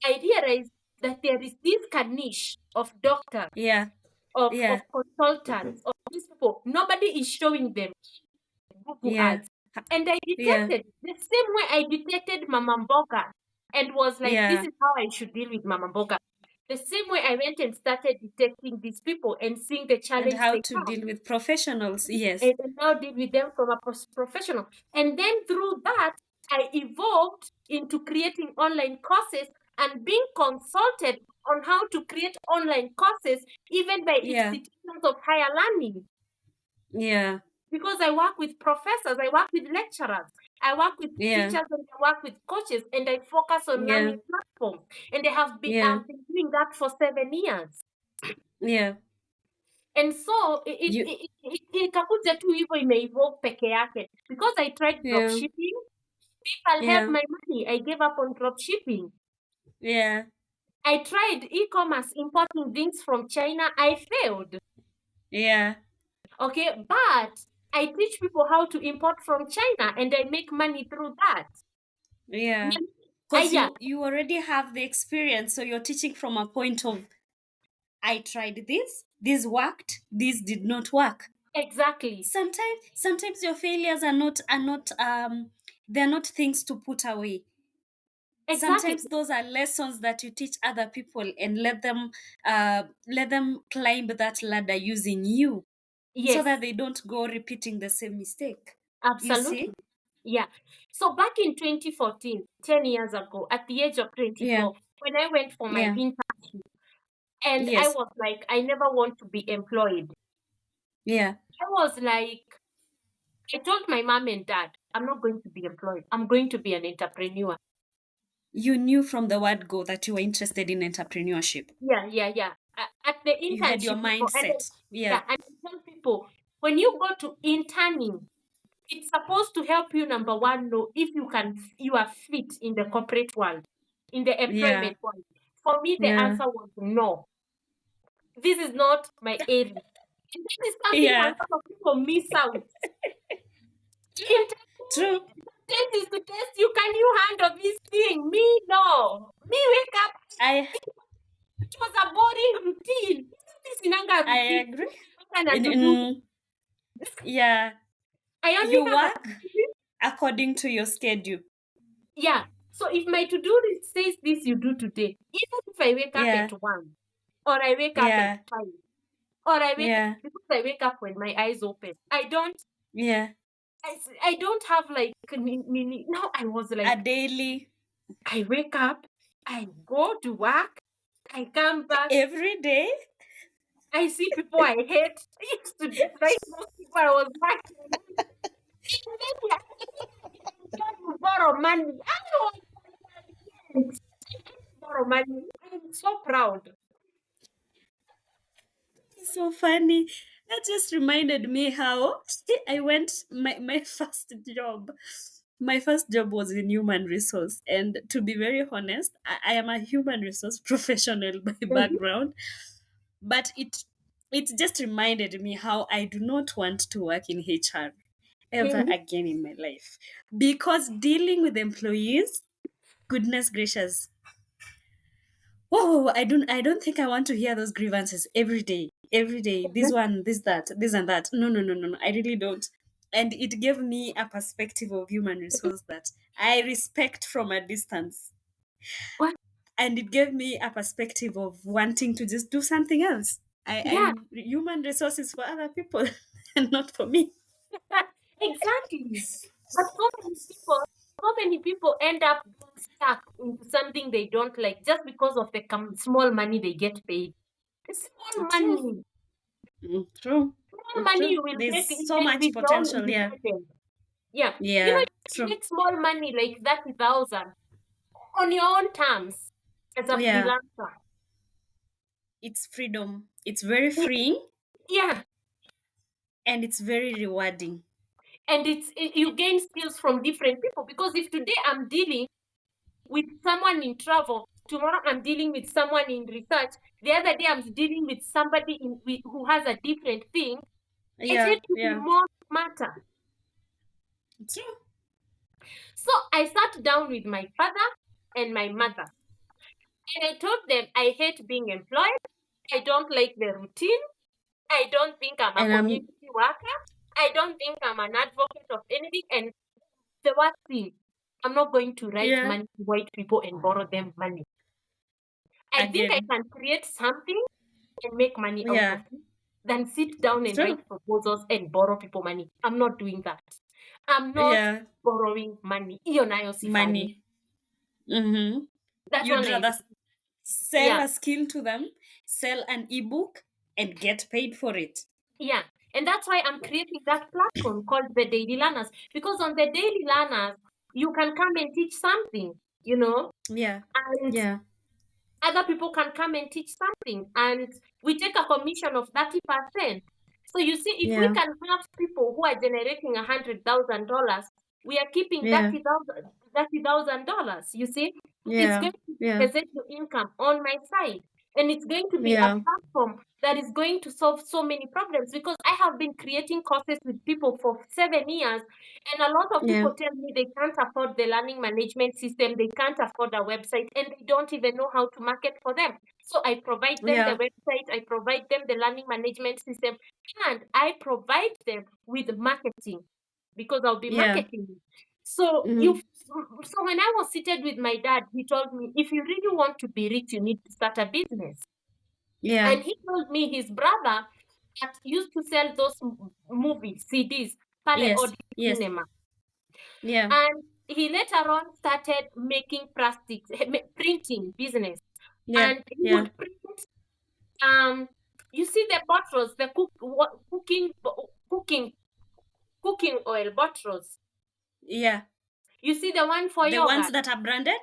I realized that there is this niche of doctors, Yeah. of Yeah. consultants, of these people. Nobody is showing them Google Yeah. Ads. And I Yeah. detected the same way I detected Mama Mboga and was like, this Yeah. is how I should deal with Mama Mboga. The same way I went and started detecting these people and seeing the And challenge how they to have, deal with professionals. Yes. and now deal with them from a professional. And then through that, I evolved into creating online courses and being consulted on how to create online courses, even by Yeah. institutions of higher learning. Yeah. Because I work with professors, I work with lecturers, I work with Yeah. teachers, and I work with coaches, and I focus on Yeah. learning platforms. And Yeah. I've been doing that for 7 years. Yeah. And so You. ikakuja tu hivyo imeevolve peke yake. Because I tried Yeah. dropshipping, people held Yeah. my money. I gave up on dropshipping. Yeah. I tried e-commerce importing things from China. I failed. Yeah. Okay, but I teach people how to import from China and I make money through that. Yeah. I, Because yeah, you already have the experience, so you're teaching from a point of I tried this worked, this did not work. exactly. Sometimes your failures are not they're not things to put away. Exactly. Sometimes those are lessons that you teach other people and let them climb that ladder using you so Yes, that they don't go repeating the same mistake. You see? absolutely. Yeah. So back in 2014, 10 years ago, at the age of Yeah. 24, when I went for my Yeah. internship, and I Yes. was like, I never want to be employed. Yeah. I was like, I told my mom and dad, I'm not going to be employed. I'm going to be an entrepreneur. You knew from the word go that you were interested in entrepreneurship. Yeah, yeah, yeah. At the You had your internship, and then, mindset. yeah, Yeah. and I tell people, when you go to interning, it's supposed to help you, number one, know if you are fit in the corporate world, in the Yeah. employment world. For me, the Yeah. answer was no. This is not my area. And this is something a Yeah. lot of people miss out. True. Test is to test you. Can you handle this thing? Me, no. Me, wake up. I It was a boring routine. This inanga I routine. agree. And In, to do. in yeah. I only You have a work according to your schedule. yeah. So if my to-do list says this you do today, even if I wake up Yeah. at 1, or I wake up at Yeah. 5, or I wake Yeah. because I wake up when my eyes open. Yeah. I don't have like now I was A like daily I wake up, I go to work, I come back, every day. I see people I hate. I used to dislike those people I was working with. And then they try to borrow money. I don't borrow money. I'm so proud. So funny. That just reminded me how I went my first job. My first job was in human resource. And to be very honest, I am a human resource professional by Mhm. background. But it just reminded me how I do not want to work in HR ever Mhm. again in my life. Because dealing with employees, goodness gracious, whoa, I don't think I want to hear those grievances every day. Every day. This one, this, that, this and that. No, no, no, no, no. I really don't. And it gave me a perspective of human resource that I respect from a distance. What? And it gave me a perspective of wanting to just do something else. Yeah, Human resources for other people and not for me. exactly. But so many people end up being stuck into something they don't like just because of the small money they get paid. Small True. money. True. Small money True. you will There's make it so make much with your own potential. Yeah. independence. Yeah. Yeah. You True. make small money like 30,000 on your own terms as a Yeah. freelancer. It's freedom. It's very freeing Yeah. and it's very rewarding. And you gain skills from different people because if today I'm dealing with someone in travel, tomorrow I'm dealing with someone in research, the other day I'm dealing with somebody who has a different thing, I Yeah. tend to be Yeah. more smarter. True. So I sat down with my father and my mother and I told them I hate being employed. I don't like the routine. I don't think I'm a And community worker. I don't think I'm an advocate of anything. And the worst thing, I'm not going to write yeah. money to white people and borrow them money. I think I Again. can create something and make money out of Yeah. it than sit down and True. write proposals and borrow people money. I'm not doing that. I'm not Yeah. borrowing money. Iyo nayo sifanyi. Money. Mm-hmm. That You'd one rather sell yeah, a skill to them, sell an ebook, and get paid for it. yeah. And that's why I'm creating that platform called the Daily Learners. Because on the Daily Learners, you can come and teach something, Yeah. and Yeah. other people can come and teach something. And we take a commission of 30%. So you see, if we Yeah. can have people who are generating $100,000, we are keeping Yeah. $30,000. You see, It's Yeah. going to Yeah. represent your income on my side. And it's going to be a Yeah. platform that is going to solve so many problems, because I have been creating courses with people for 7 years. And a lot of Yeah. people tell me they can't afford the learning management system, they can't afford a website, and they don't even know how to market for them. So I provide them the Yeah. website, I provide them the learning management system, and I provide them with marketing, because I'll be Yeah. marketing. So Mm. so when I was seated with my dad, he told me, if you really want to be rich, you need to start a business. Yeah. And he told me his brother that used to sell those movie CDs, pale Yes. Odi Yes. cinema. Yeah. And he later on started making plastics, printing business. Yeah. And he Yeah. would print, um, you see the bottles, the cooking oil bottles. Yeah. You see the one for The ones yogurt. that are branded?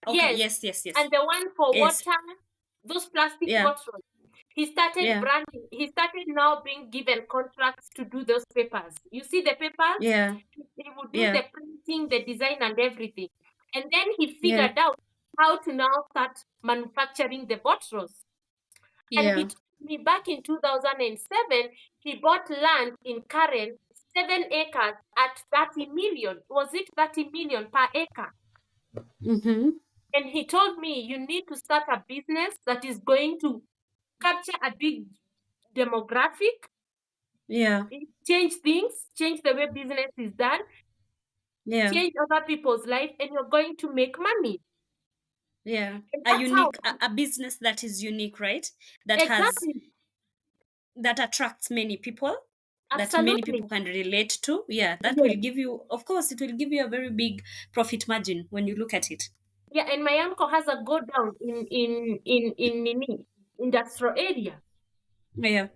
Okay. Yes. Yes. Yes. Yes. And the one for Yes. water, those plastic Yeah. bottles. He started Yeah. branding. He started now being given contracts to do those papers. You see the papers? Yeah. He would do Yeah. the printing, the design, and everything. And then he Yeah. figured out how to now start manufacturing the bottles. And he Yeah. told me back in 2007, he bought land in Karen, 7 acres at 30 million. Was it 30 million per acre? Mm-hmm. And he told me, you need to start a business that is going to capture a big demographic, Yeah. change things, change the way business is done, Yeah. change other people's life, and you're going to make money. Yeah. And A that's how, unique, a business that is unique, right? That has, exactly, that attracts many people, that many absolutely. people can relate to. Yeah. That will Yes. give you, of course, it will give you a very big profit margin when you look at it. Yeah, and my uncle has a go down in Nini, industrial area. Yeah.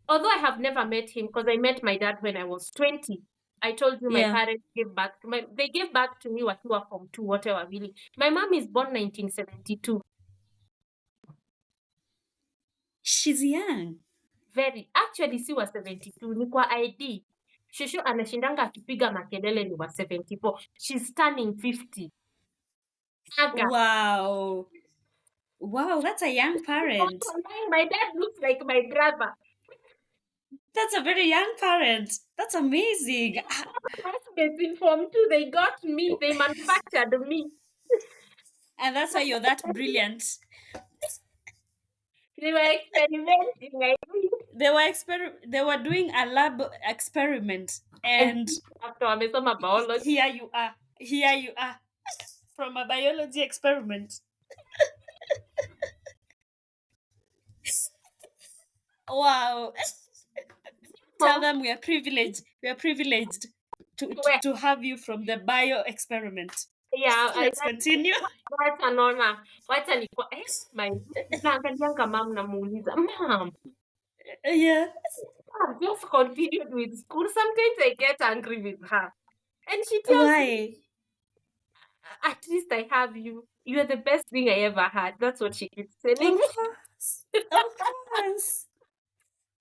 Although I have never met him, because I met my dad when I was 20. I told you my Yeah. parents gave back. They gave back to me wakiwa from two, whatever really. My mom is born 1972. She's young. Very. Actually si wa 72, ni kwa ID. Shushu anashindanga akipiga makelele ni wa 74. She's turning 50. Aga. Wow. Wow, that's a young parent. My dad looks like my brother. That's a very young parent. That's amazing. Classmates in Form 2, they got me. They manufactured me. And that's why you're that brilliant. They were experimenting like me. They were doing a lab experiment, And and after wamesoma biology. here you are. Here you are from a biology experiment. Wow. Tell them we are privileged. We are privileged to have you from the bio experiment. Yeah, Let's continue. wacha naona, wacha ni naangalianga mam namuuliza, mam, Yeah. I've just continued with school. Sometimes I get angry with her. And she tells me, Why? at least I have you. You're the best thing I ever had. That's what she keeps telling me. Of course. Of course.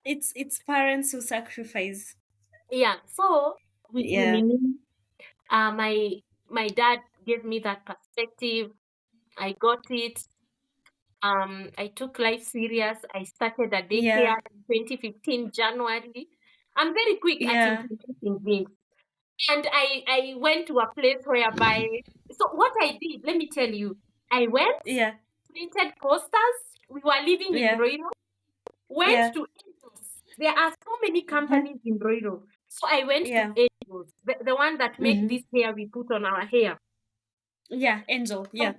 It's parents who sacrifice. Yeah. So with Yeah. my dad gave me that perspective. I got it. I took life serious. I started a Yeah. daycare in 2015 January. I'm very quick at Yeah. implementing things. And I went to a place whereby, so what I did, let me tell you, I went, Yeah. printed posters. We were living in Yeah. Roiro, went Yeah. to Angels. There are so many Uh-huh. companies in Roiro. So I went to Yeah. Angels, the one that make Mm-hmm. this hair we put on our hair. Yeah. Angel. Yeah.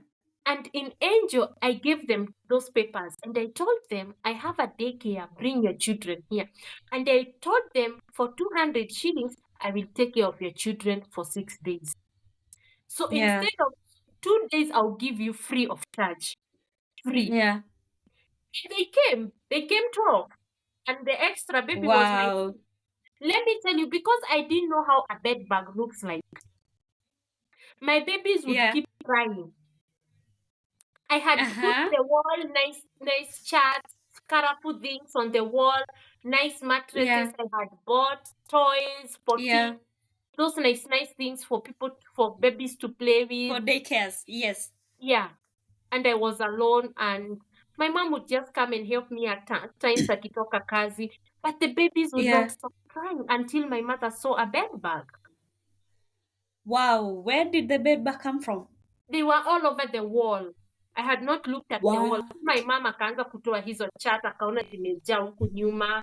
And in Angel, I gave them those papers and I told them, I have a daycare, bring your children here. And I told them, for 200 shillings, I will take care of your children for 6 days. So Yeah. instead of 2 days, I'll give you free of charge. Free. Yeah. They came 12. And the extra baby was 19. Wow. Let me tell you, because I didn't know how a bed bag looks like, my babies would Yeah. keep crying. I had put Uh-huh. the wall, nice charts, colorful things on the wall, nice mattresses Yeah. I had bought, toys, Yeah. 14, those nice things for babies to play For with. daycares. Yes. Yeah, and I was alone, and my mom would just come and help me at times akitoka kazi, but the babies would not Yeah. stop crying until my mother saw a bed bag. Wow. Where did the bed bag come from? They were all over the wall. I had not looked at the wall. My What? mom akaanza kutoa hizo chat, akaona zimejaa huku nyuma,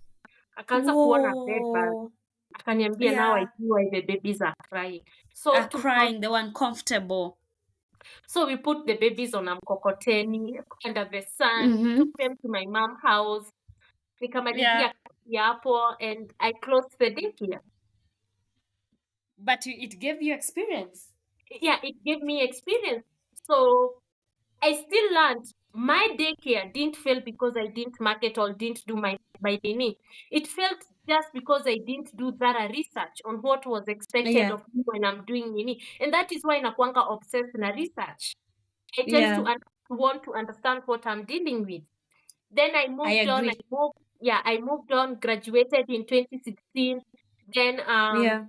akaanza kuona bed bag, Whoa. akaniambia, now I Yeah. see why the babies are crying. So Are to crying. They were uncomfortable. So we put the babies on a mkokoteni under the sun, took Mm-hmm. them to my mom house, Yeah. nikamalizia kazi hapo, and I closed the daycare. But it gave you experience. Yeah, it gave me experience. So I still learned. My daycare didn't fail because I didn't market or didn't do my nini. It failed just because I didn't do thorough research on what was expected Yeah. of me when I'm doing nini. And that is why nakuanga obsessed na research. I tend to Yeah. want to understand what I'm dealing with. Then I I moved on. agree. I moved on, graduated in 2016. Then Yeah.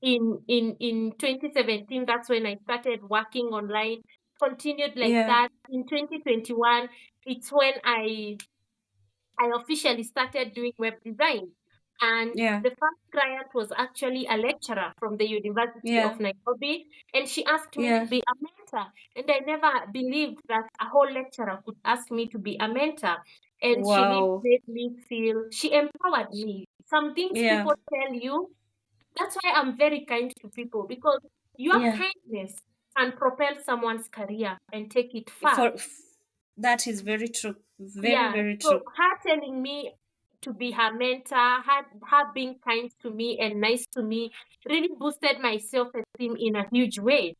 in 2017, that's when I started working online. Continued like Yeah. that. In 2021, it's when I officially started doing web design. And Yeah. the first client was actually a lecturer from the University Yeah. of Nairobi. And she asked me to Yeah. be a mentor. And I never believed that a whole lecturer could ask me to be a mentor. And she really Wow. made me feel, she empowered me. Some things Yeah. people tell you, that's why I'm very kind to people, because your Yeah. kindness can propel someone's career and take it far. For that is very true. Very, Yeah, very so true. her telling me to be her mentor, her being kind to me and nice to me really boosted my self-esteem in a huge way.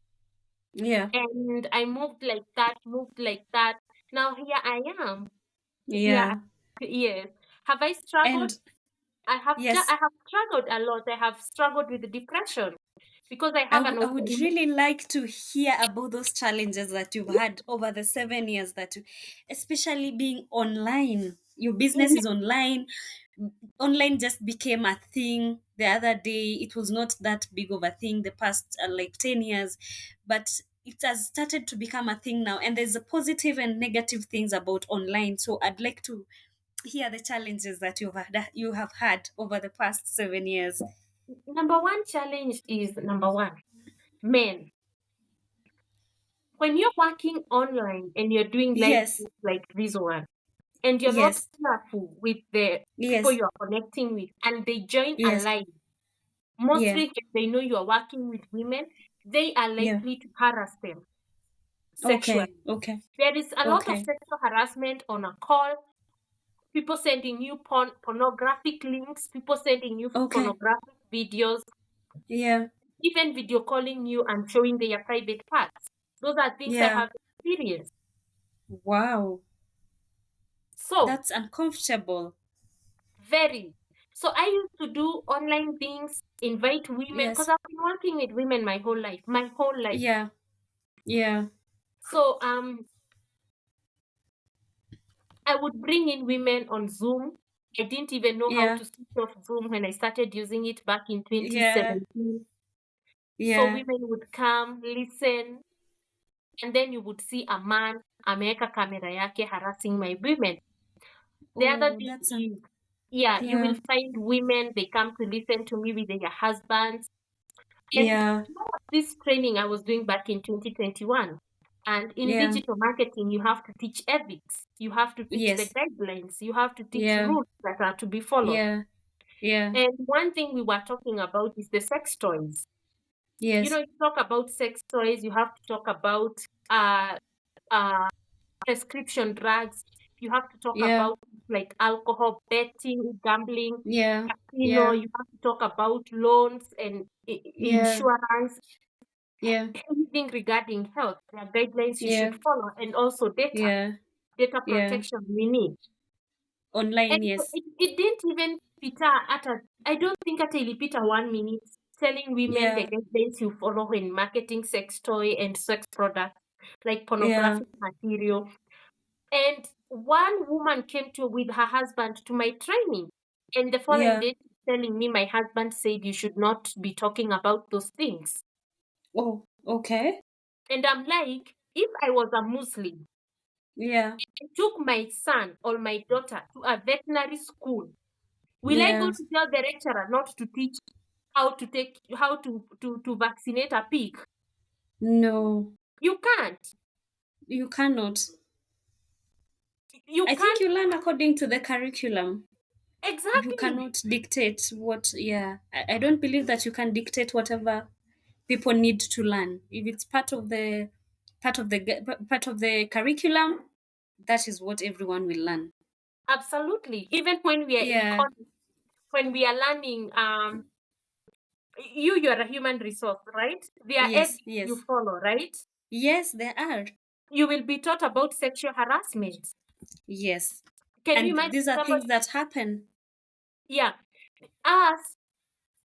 Yeah. And I moved like that, moved like that. Now here I am. Here Yeah. yes. Have I struggled? And I yes, have struggled a lot. I have struggled with depression because I I have an I would really like to hear about those challenges that you've had over the 7 years that you, especially being online. Your business is online. Online just became a thing the other day. It was not that big of a thing the past like 10 years, but it has started to become a thing now. And there's a positive and negative things about online. So I'd like to hear the challenges that you have had over the past 7 years. number one challenge is number one, men. When you're working online and you're doing live Yes, things like this one, and you're not yes, careful with the people yes, you're connecting with, and they join a yes, line, yeah, mostly if they know you are working with women, they are yeah. likely to harass them Okay, sexually. okay, There is a lot of okay, sexual harassment on a call, people sending you pornographic links, people sending you okay, pornographic videos, yeah, even video calling you and showing their private parts. Those are things I yeah. have experienced. Wow, So, that's uncomfortable. very. So I used to do online things, invite women, because Yes, I've been working with women my whole life. yeah, yeah, So I would bring in women on Zoom. I didn't even know how yeah, to switch off Zoom when I started using it back in yeah, 2017. So yeah. women would come, listen, and then you would see a man ameweka kamera yake harassing my women. The other Oh, thing that's is, yeah, you will yeah, find women, they come to listen to me with their husbands. And yeah, this training I was doing back in 2021. And in yeah, digital marketing, you have to teach ethics, you have to teach the yes, guidelines, you have to teach yeah, rules that are to be followed. yeah, yeah, And one thing we were talking about is the sex toys. You know, yes, you talk about sex toys, you have to talk about uh, uh, prescription drugs, you have to talk yeah, about like alcohol, betting, gambling, yeah, casino, yeah, you have to talk about loans and yeah, insurance, yeah, anything regarding health. There are guidelines you yeah, should follow, and also yeah, data yeah. protection we need. And Online, yes, it didn't even pita at a, I don't think at ilipita 1 minute telling women the yeah, guidelines you follow when marketing sex toy and sex products like yeah, pornographic material. And one woman came to with her husband to my training, and the following yeah. day she's telling me my husband said you should not be talking about those things. Oh, okay. And I'm like, if I was a Muslim, Yeah. I took my son or my daughter to a veterinary school, will I go Yeah. to tell the lecturer not to teach how to vaccinate a pig? No, You can't. you cannot. You I think can't you learn according to the curriculum. You exactly. cannot dictate what, yeah. I don't believe that you can dictate whatever people need to learn. If it's part of the curriculum, that is what everyone will learn. Absolutely. Even when we are in Yeah. college, when we are learning, you're a human resource, right? There are Yes, ethics you yes. follow, right? Yes, there are. You will be taught about sexual harassment. Yes. Can you And imagine these are things somebody? that happen. Yeah, us.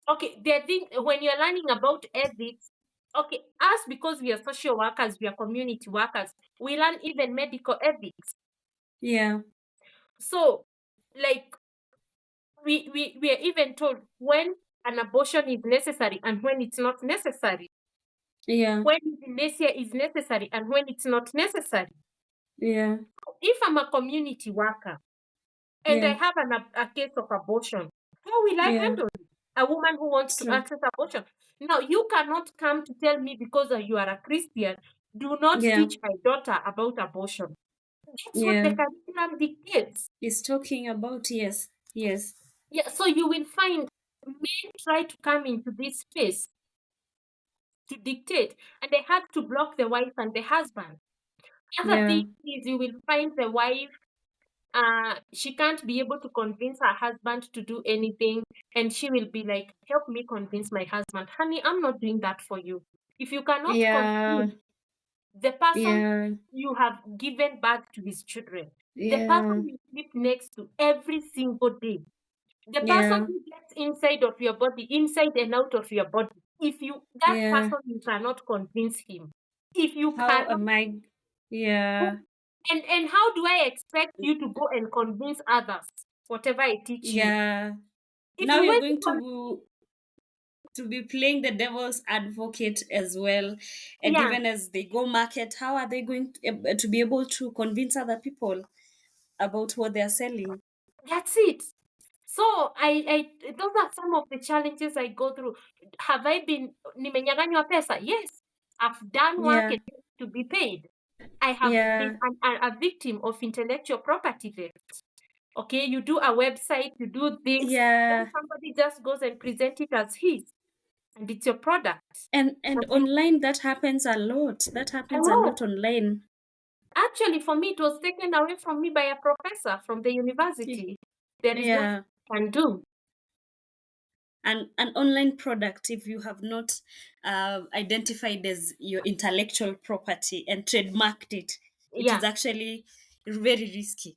Okay, the thing when you're learning about ethics, okay, us because we are social workers, we are community workers, we learn even medical ethics. Yeah. So, like, we are even told when an abortion is necessary and when it's not necessary, Yeah. when euthanasia is necessary and when it's not necessary. Yeah. If I'm a community worker and I Yeah. have a case of abortion, how will I Yeah. handle it? A woman who wants to True. access abortion. Now, you cannot come to tell me because you are a Christian, do not Yeah. teach my daughter about abortion. That's what the Yeah. curriculum dictates. Is talking about, yes. Yes. Yeah, so you will find men try to come into this space to dictate, and they have to block the wife and the husband. Other thing Yeah. is you will find the wife, she can't be able to convince her husband to do anything, and she will be like, help me convince my husband. Honey, I'm not doing that for you. If you cannot Yeah. convince the person Yeah. you have given birth to his children, the Yeah. person you sleep next to every single day, the person Yeah. who gets inside of your body, inside and out of your body, if you that Yeah. person you cannot convince him, if you How cannot, am I? Yeah. and how do I expect you to go and convince others whatever I teach you? Yeah. If Now you you're went to going to be playing the devil's advocate as well. And yeah, even as they go market, how are they going to be able to convince other people about what they're selling? that's it. So those are some of the challenges I go through. Have I been nimenyang'anywa pesa? Yes. I've done work Yeah. and to be paid. I have been Yeah. a victim of intellectual property theft. Okay, you do a website, you do things, then Yeah. somebody just goes and present it as his, and it's your product. And And you, online that happens a lot. That I happens a know. lot online. Actually, for me, it was taken away from me by a professor from the university. There is nothing Yeah. I can do. An online product, if you have not identified as your intellectual property and trademarked it, it is Yeah, actually very risky,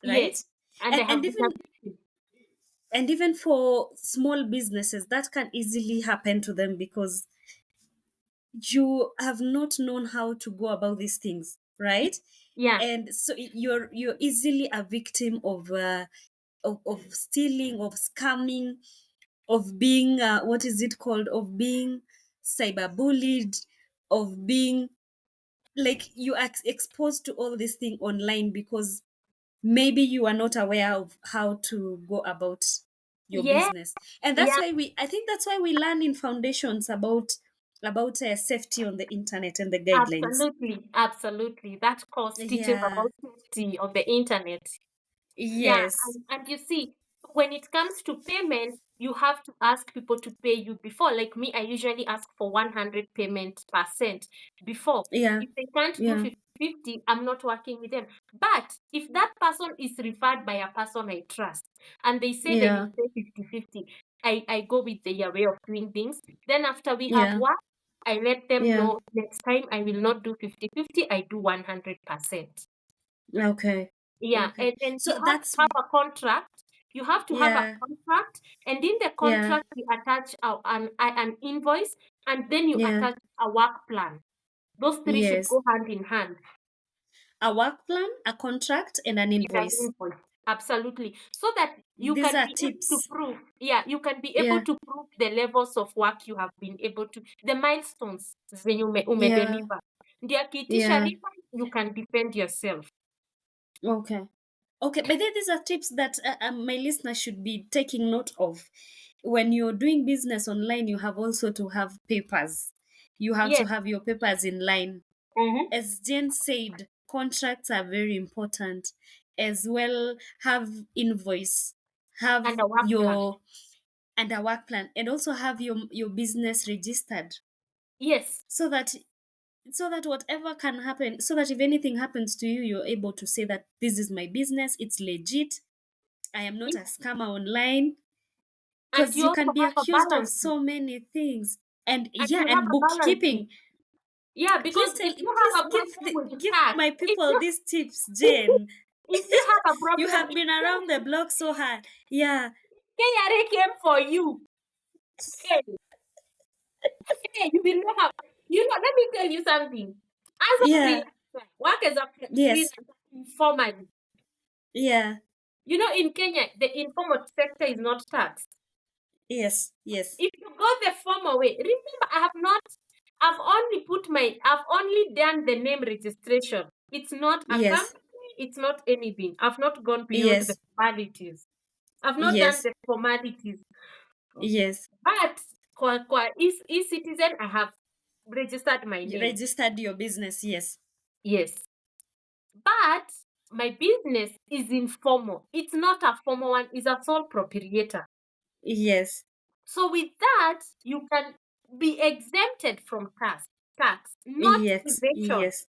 yes. right? And and I have and been even a and even for small businesses that can easily happen to them because you have not known how to go about these things, right? yeah, And so you're easily a victim of stealing, of scamming, of being what is it called, of being cyberbullied, of being like you are exposed to all this thing online because maybe you are not aware of how to go about your yeah, business. And that's yeah, why we I think that's why we learn in foundations about safety on the internet and the guidelines. absolutely, absolutely. That course teaches Yeah. about safety on the internet. Yeah, Yes. and you see, when it comes to payment, you have to ask people to pay you before. Like me, I usually ask for 100 payment percent before. Yeah. If they can't do Yeah. 50/50, I'm not working with them. But if that person is referred by a person I trust and they say they will Yeah. pay 50/50, I go with their way of doing things. Then after we have Yeah. work, I let them Yeah. know next time I will not do 50/50, I do 100%. Okay. Yeah, Okay. and you So have to that's have a contract. You have to have a yeah. contract, and in the Yeah. contract you attach an invoice, and then you Yeah. attach a work plan. Those three should Yes. go hand in hand A work plan, a contract, and an with an invoice. invoice. Absolutely. So that you These can are be able to tips. prove, yeah, you can be able Yeah. to prove the levels of work you have been able to, the milestones zenye Yeah. umedeliver. Ndio akiitisha Yeah. refund, you can defend yourself. Okay. Okay, but then these are tips that my listeners should be taking note of. When you're doing business online, you have also to have papers. You have Yes. to have your papers in line. Mm-hmm. As Jen said, contracts are very important. As well, have invoice, have And a work plan. your and a work plan, and also have your business registered, Yes. so that whatever can happen, so that if anything happens to you, you're able to say that this is my business, it's legit, I am not a scammer online, And because you you can also be have a accused of balance. so many things. And And yeah, you have and a balance sheet. bookkeeping. Yeah, Please because tell, if you have please a problem with give tax, my if people you these tips, if you, Jane. if you have a You problem, have been around the block so hard. Yeah. KRA came for you. Hey, hey, you will not have. You know, let me tell you something. As a Yeah. freelancer, work as a Yes. freelancer informally. Yeah. You know, in Kenya, the informal sector is not taxed. Yes. Yes. If you go the formal way, remember, I've only done the name registration. It's not a Yes. company, it's not anything. I've not gone beyond the Yes. formalities. I've not done Yes. the formalities. Yes. But kwa e-citizen, I have registered my You name. registered your business. Yes. Yes. But my business is informal. It's not a formal one, it's a sole proprietor. Yes. So with that, you can be exempted from tax, not Yes. evasion. Yes.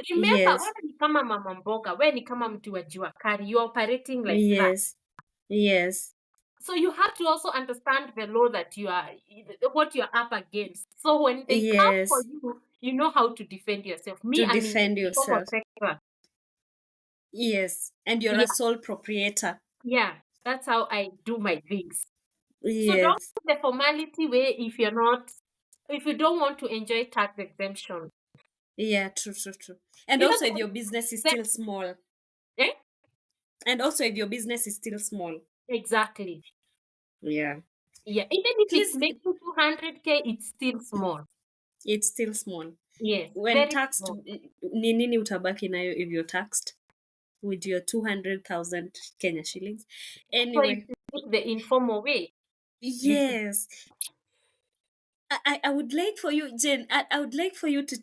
Remember, Yes. wewe ni kama mama mboga, wewe ni kama mtu wa jua kali, you're operating like that. Yes. Yes. So you have to also understand the law that what you're up against. So when they come for Yes. you, you know how to defend yourself. Me, To I'm in the defend informal yourself. sector. Yes. And you're a Yeah, sole proprietor. yeah, that's how I do my things. So don't Yes. do the formality way if you don't want to enjoy tax exemption. Yeah, true, true, true. And You know, also if your business is still small. eh? And also if your business is still small. Exactly. Yeah. Yeah, even if it's Please, making 200K, it's still small. it's still small. Yes, When very taxed, small. ni nini utabaki nayo if you're taxed with your 200,000 Kenya shillings? So if Anyway, you do the informal way, you should. yes. I would like for you, Jen, I would like for you to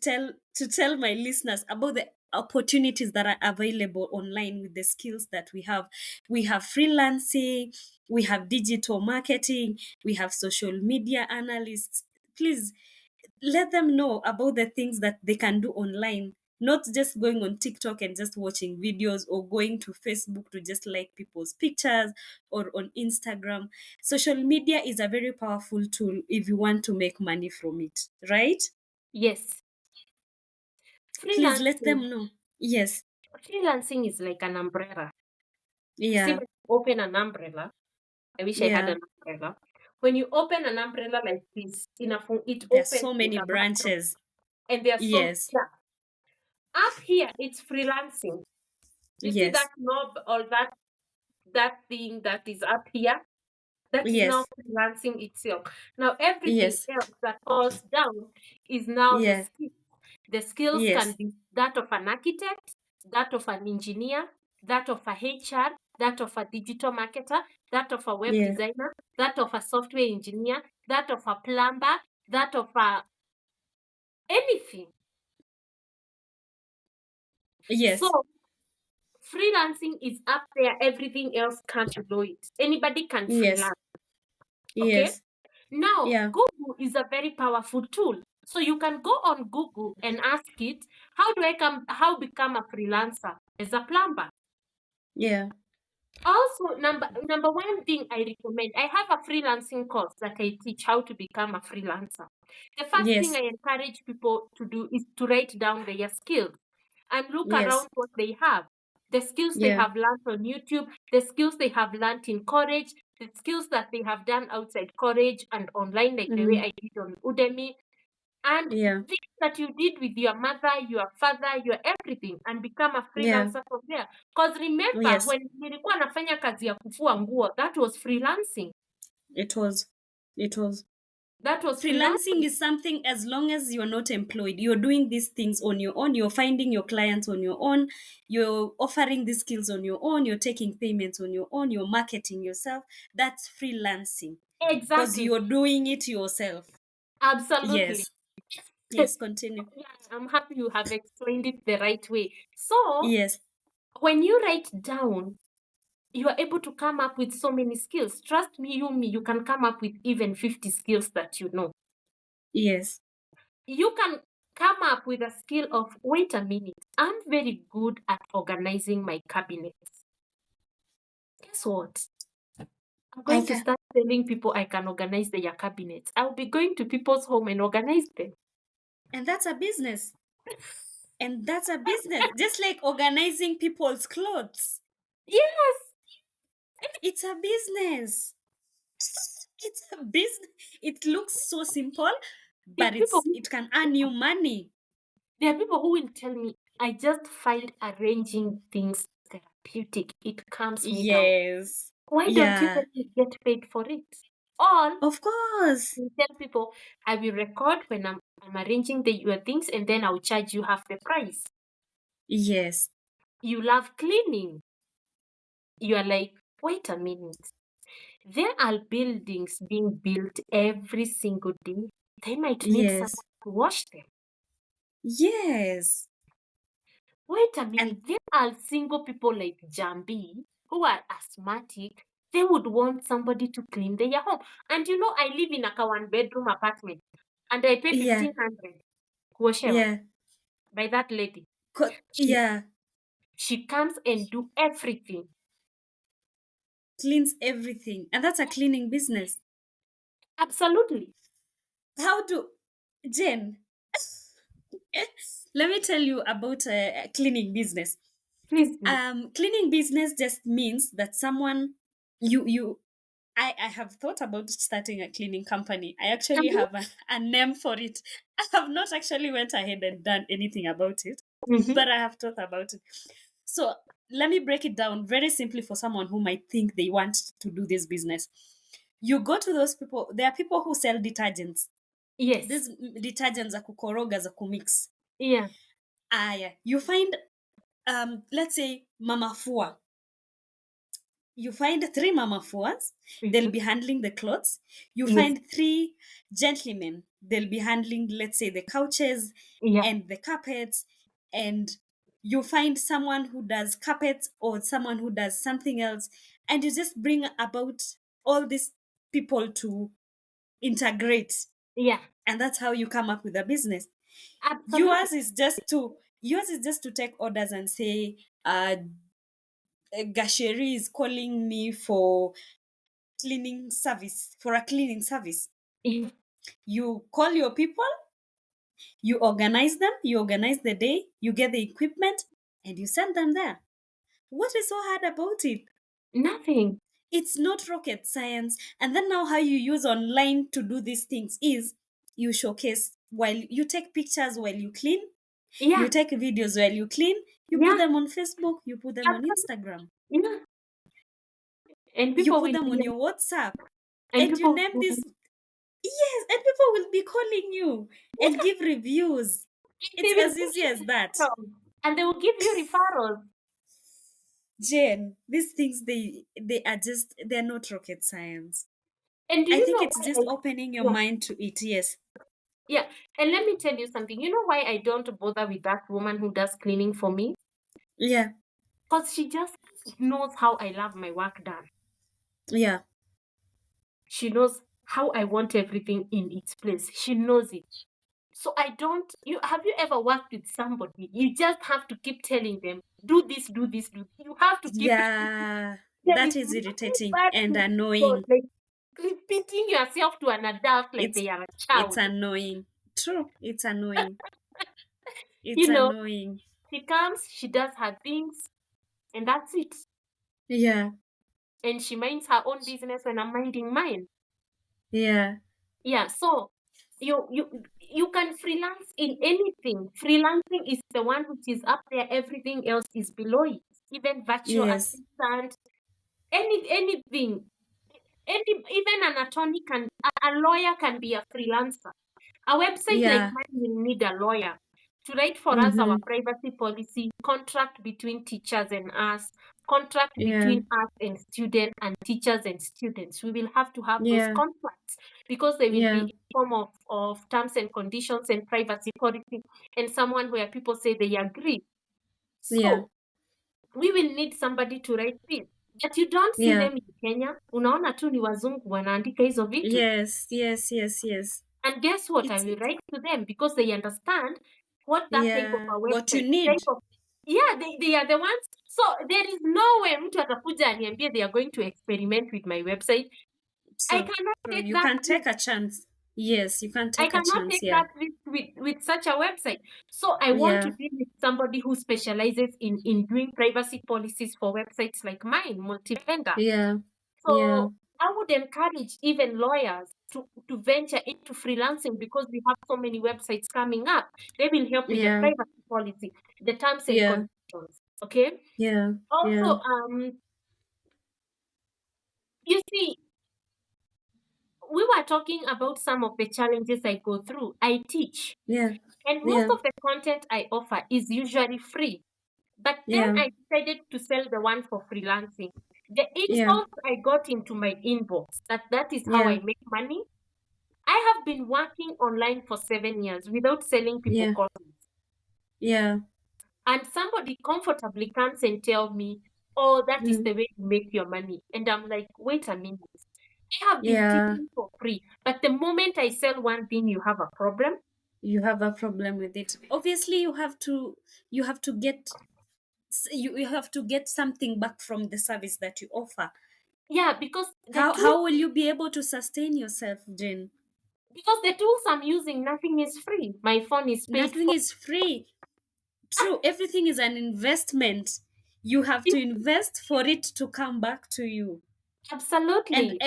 tell my listeners about the opportunities that are available online with the skills that we have. We have freelancing, we have digital marketing, we have social media analysts. Please let them know about the things that they can do online, not just going on TikTok and just watching videos, or going to Facebook to just like people's pictures, or on Instagram. Social media is a very powerful tool if you want to make money from it, right? Yes. Please let Freelancing. them know. Yes. Freelancing is like an umbrella. See, Yeah. when you open an umbrella, I wish I had Yeah. an umbrella. When you open an umbrella like this, it There are opens so like many a mushroom, branches. and there are some. Yes. Yeah. Up here, it's freelancing. You see that Yes. knob or that thing that is up here? That is now Yes. freelancing itself. Now everything Yes. else that falls down is now the Yeah. skill. The skills can Yes. be that of an architect, that of an engineer, that of a HR, that of a digital marketer, that of a web Yeah. designer, that of a software engineer, that of a plumber, that of a anything. Yes. So freelancing is up there, everything else can't do it. Anybody can Yes. freelance. Okay? Yes. Now, Yeah. Google is a very powerful tool. So you can go on Google and ask it, how become a freelancer as a plumber? Yeah. Also, number one thing I recommend, I have a freelancing course that I teach how to become a freelancer. The first thing Yes. I encourage people to do is to write down their skills and look Yes. around what they have. The skills they Yeah. have learned on YouTube, the skills they have learned in college, the skills that they have done outside college and online, like the way Mm. I did on Udemy, and Yeah. things that you did with your mother, your father, your everything, and become a Yeah. freelancer from there. Because remember, Yes. when nilikuwa nafanya kazi ya kufua nguo, that was freelancing. It was. It was. That was Freelancing freelancing. is something, as long as you're not employed, you're doing these things on your own, you're finding your clients on your own, you're offering these skills on your own, you're taking payments on your own, you're marketing yourself. That's freelancing because Exactly. you're doing it yourself. Absolutely. Yes. Yes, continue. Yeah, I'm happy you have explained it the right way. So, Yes. when you write down, you are able to come up with so many skills. Trust me, you can come up with even 50 skills that you know. Yes. You can come up with a skill of, wait a minute, I'm very good at organizing my cabinets. Guess what? I'm going to Okay. start telling people I can organize their cabinets. I'll be going to people's home and organize them. And that's a business. And that's a business. Just like organizing people's clothes. Yes, It's a business. It's a business. It looks so simple, there are but people it can earn you money. there are people who will tell me, I just find arranging things therapeutic. It calms me down. Yes. Why don't you Yeah. let me get paid for it? Or Of course. you tell people, I will record when I'm arranging your things and then I'll charge you half the price. Yes. You love cleaning. You are like, wait a minute. There are buildings being built every single day. They might need Yes. someone to wash them. Yes. Wait a And minute. There are single people like Jambi who are asthmatic. They would want somebody to clean their home. And you know, I live in a one-bedroom apartment and I pay yeah. 1,500 kuoshewa Yeah. by that lady. She Yeah. she comes and do everything. Cleans everything. And that's a cleaning business. Absolutely. How do Jen? Let me tell you about a cleaning business. Please do. Cleaning business just means that someone you I have thought about starting a cleaning company. I actually Mhm. have a name for it. I have not actually went ahead and done anything about it, Mhm. but I have thought about it. So let me break it down very simply for someone who might think they want to do this business. You go to those people. There are people who sell detergents. Yes. These detergents za kukoroga za kumix. Yeah. Yeah. You find let's say mama fua. You find three mama fuas, they'll Mhm. be handling the clothes. You Yes. find three gentlemen, they'll be handling, let's say, the couches Yeah. and the carpets. And you find someone who does carpets or someone who does something else. And you just bring about all these people to integrate. Yeah. And that's how you come up with a business. Absolutely. Yours is just to take orders and say, Gasheri is calling me for a cleaning service. Yeah. You call your people, you organize them, you organize the day, you get the equipment, and you send them there. What is so hard about it? Nothing. It's not rocket science. And then now how you use online to do these things is you showcase while you take pictures while you clean, you Yeah. take videos while you clean, you put Yeah. them on Facebook, you put them on Absolutely. Instagram, Yeah. And you people put will them be on like, your WhatsApp, and and you people name will this. Yes, and people will be calling you and give reviews. they It's will as give easy you as that. referrals. And they will give you referrals. Jane, these things they're not rocket science. And do I you think know it's why just opening your yeah. mind to it. Yes. Yeah. And let me tell you something. You know why I don't bother with that woman who does cleaning for me? Yeah. Because she just knows how I love my work done. Yeah. She knows how I want everything in its place. She knows it. So I don't you have you ever worked with somebody? You just have to keep telling them, do this, do this, do this. You have to keep Yeah. there That is is nothing irritating bad and to people annoying. like repeating yourself to an adult like It's they are a it's child. annoying. True. It's annoying. It's You know, annoying. she comes, she does her things, and that's it. Yeah. And she minds her own business when I'm minding mine. Yeah. Yeah, so you can freelance in anything. Freelancing is the one which is up there, everything else is below it. Even virtual Yes. assistant, anything. Even an attorney a lawyer can be a freelancer. A website like Yeah. mine will need a lawyer to write for us our Mm-hmm. privacy policy, contract between teachers and us, contract Yeah. between us and students, and teachers and students. We will have to have those Yeah. contracts because they will be Yeah. in form of terms and conditions and privacy policy, and someone where people say they agree. Yeah. So we will need somebody to write this. But you don't see Yeah. them in Kenya. Unaona tu ni wazungu wanaandika hizo vitu. Yes. Yes. Yes. Yes. And guess what? I will It's write to them because they understand what that type of yeah. a What you website, type need. of, yeah, they are the ones. So there is no way mtu atakuja aniambie they are going to experiment with my website. I True. cannot True. take You that can take risk. a chance. Yes, you can I take a cannot chance. take Yeah. that risk with such a website. So I want to Yeah. deal with somebody who specializes in doing privacy policies for websites like mine, multi-vendor. Yeah. Yeah. So I would encourage even lawyers to venture into freelancing because we have so many websites coming up. They will help with the Yeah. privacy policy, the terms and Yeah. conditions. Okay. Yeah. Yeah. Also, you see, we were talking about some of the challenges I go through. I teach, Yeah. and most Yeah. of the content I offer is usually free. But then Yeah. I decided to sell the one for freelancing. The Yeah. insult I got into my inbox, that is how Yeah. I make money. I have been working online for 7 years without selling people Yeah. courses. Yeah. And somebody comfortably comes and tell me, oh, that is Mm. the way you make your money. And I'm like, wait a minute. I have been Yeah. teaching for free. But the moment I sell one thing, you have a problem. You have a problem with it. Obviously, you have to get you have to get something back from the service that you offer. Yeah, How will you be able to sustain yourself, Jane? because the tools I'm using, nothing is free. My phone is paid Nothing for. is free. True, everything is an investment. You have to invest for it to come back to you. And Absolutely.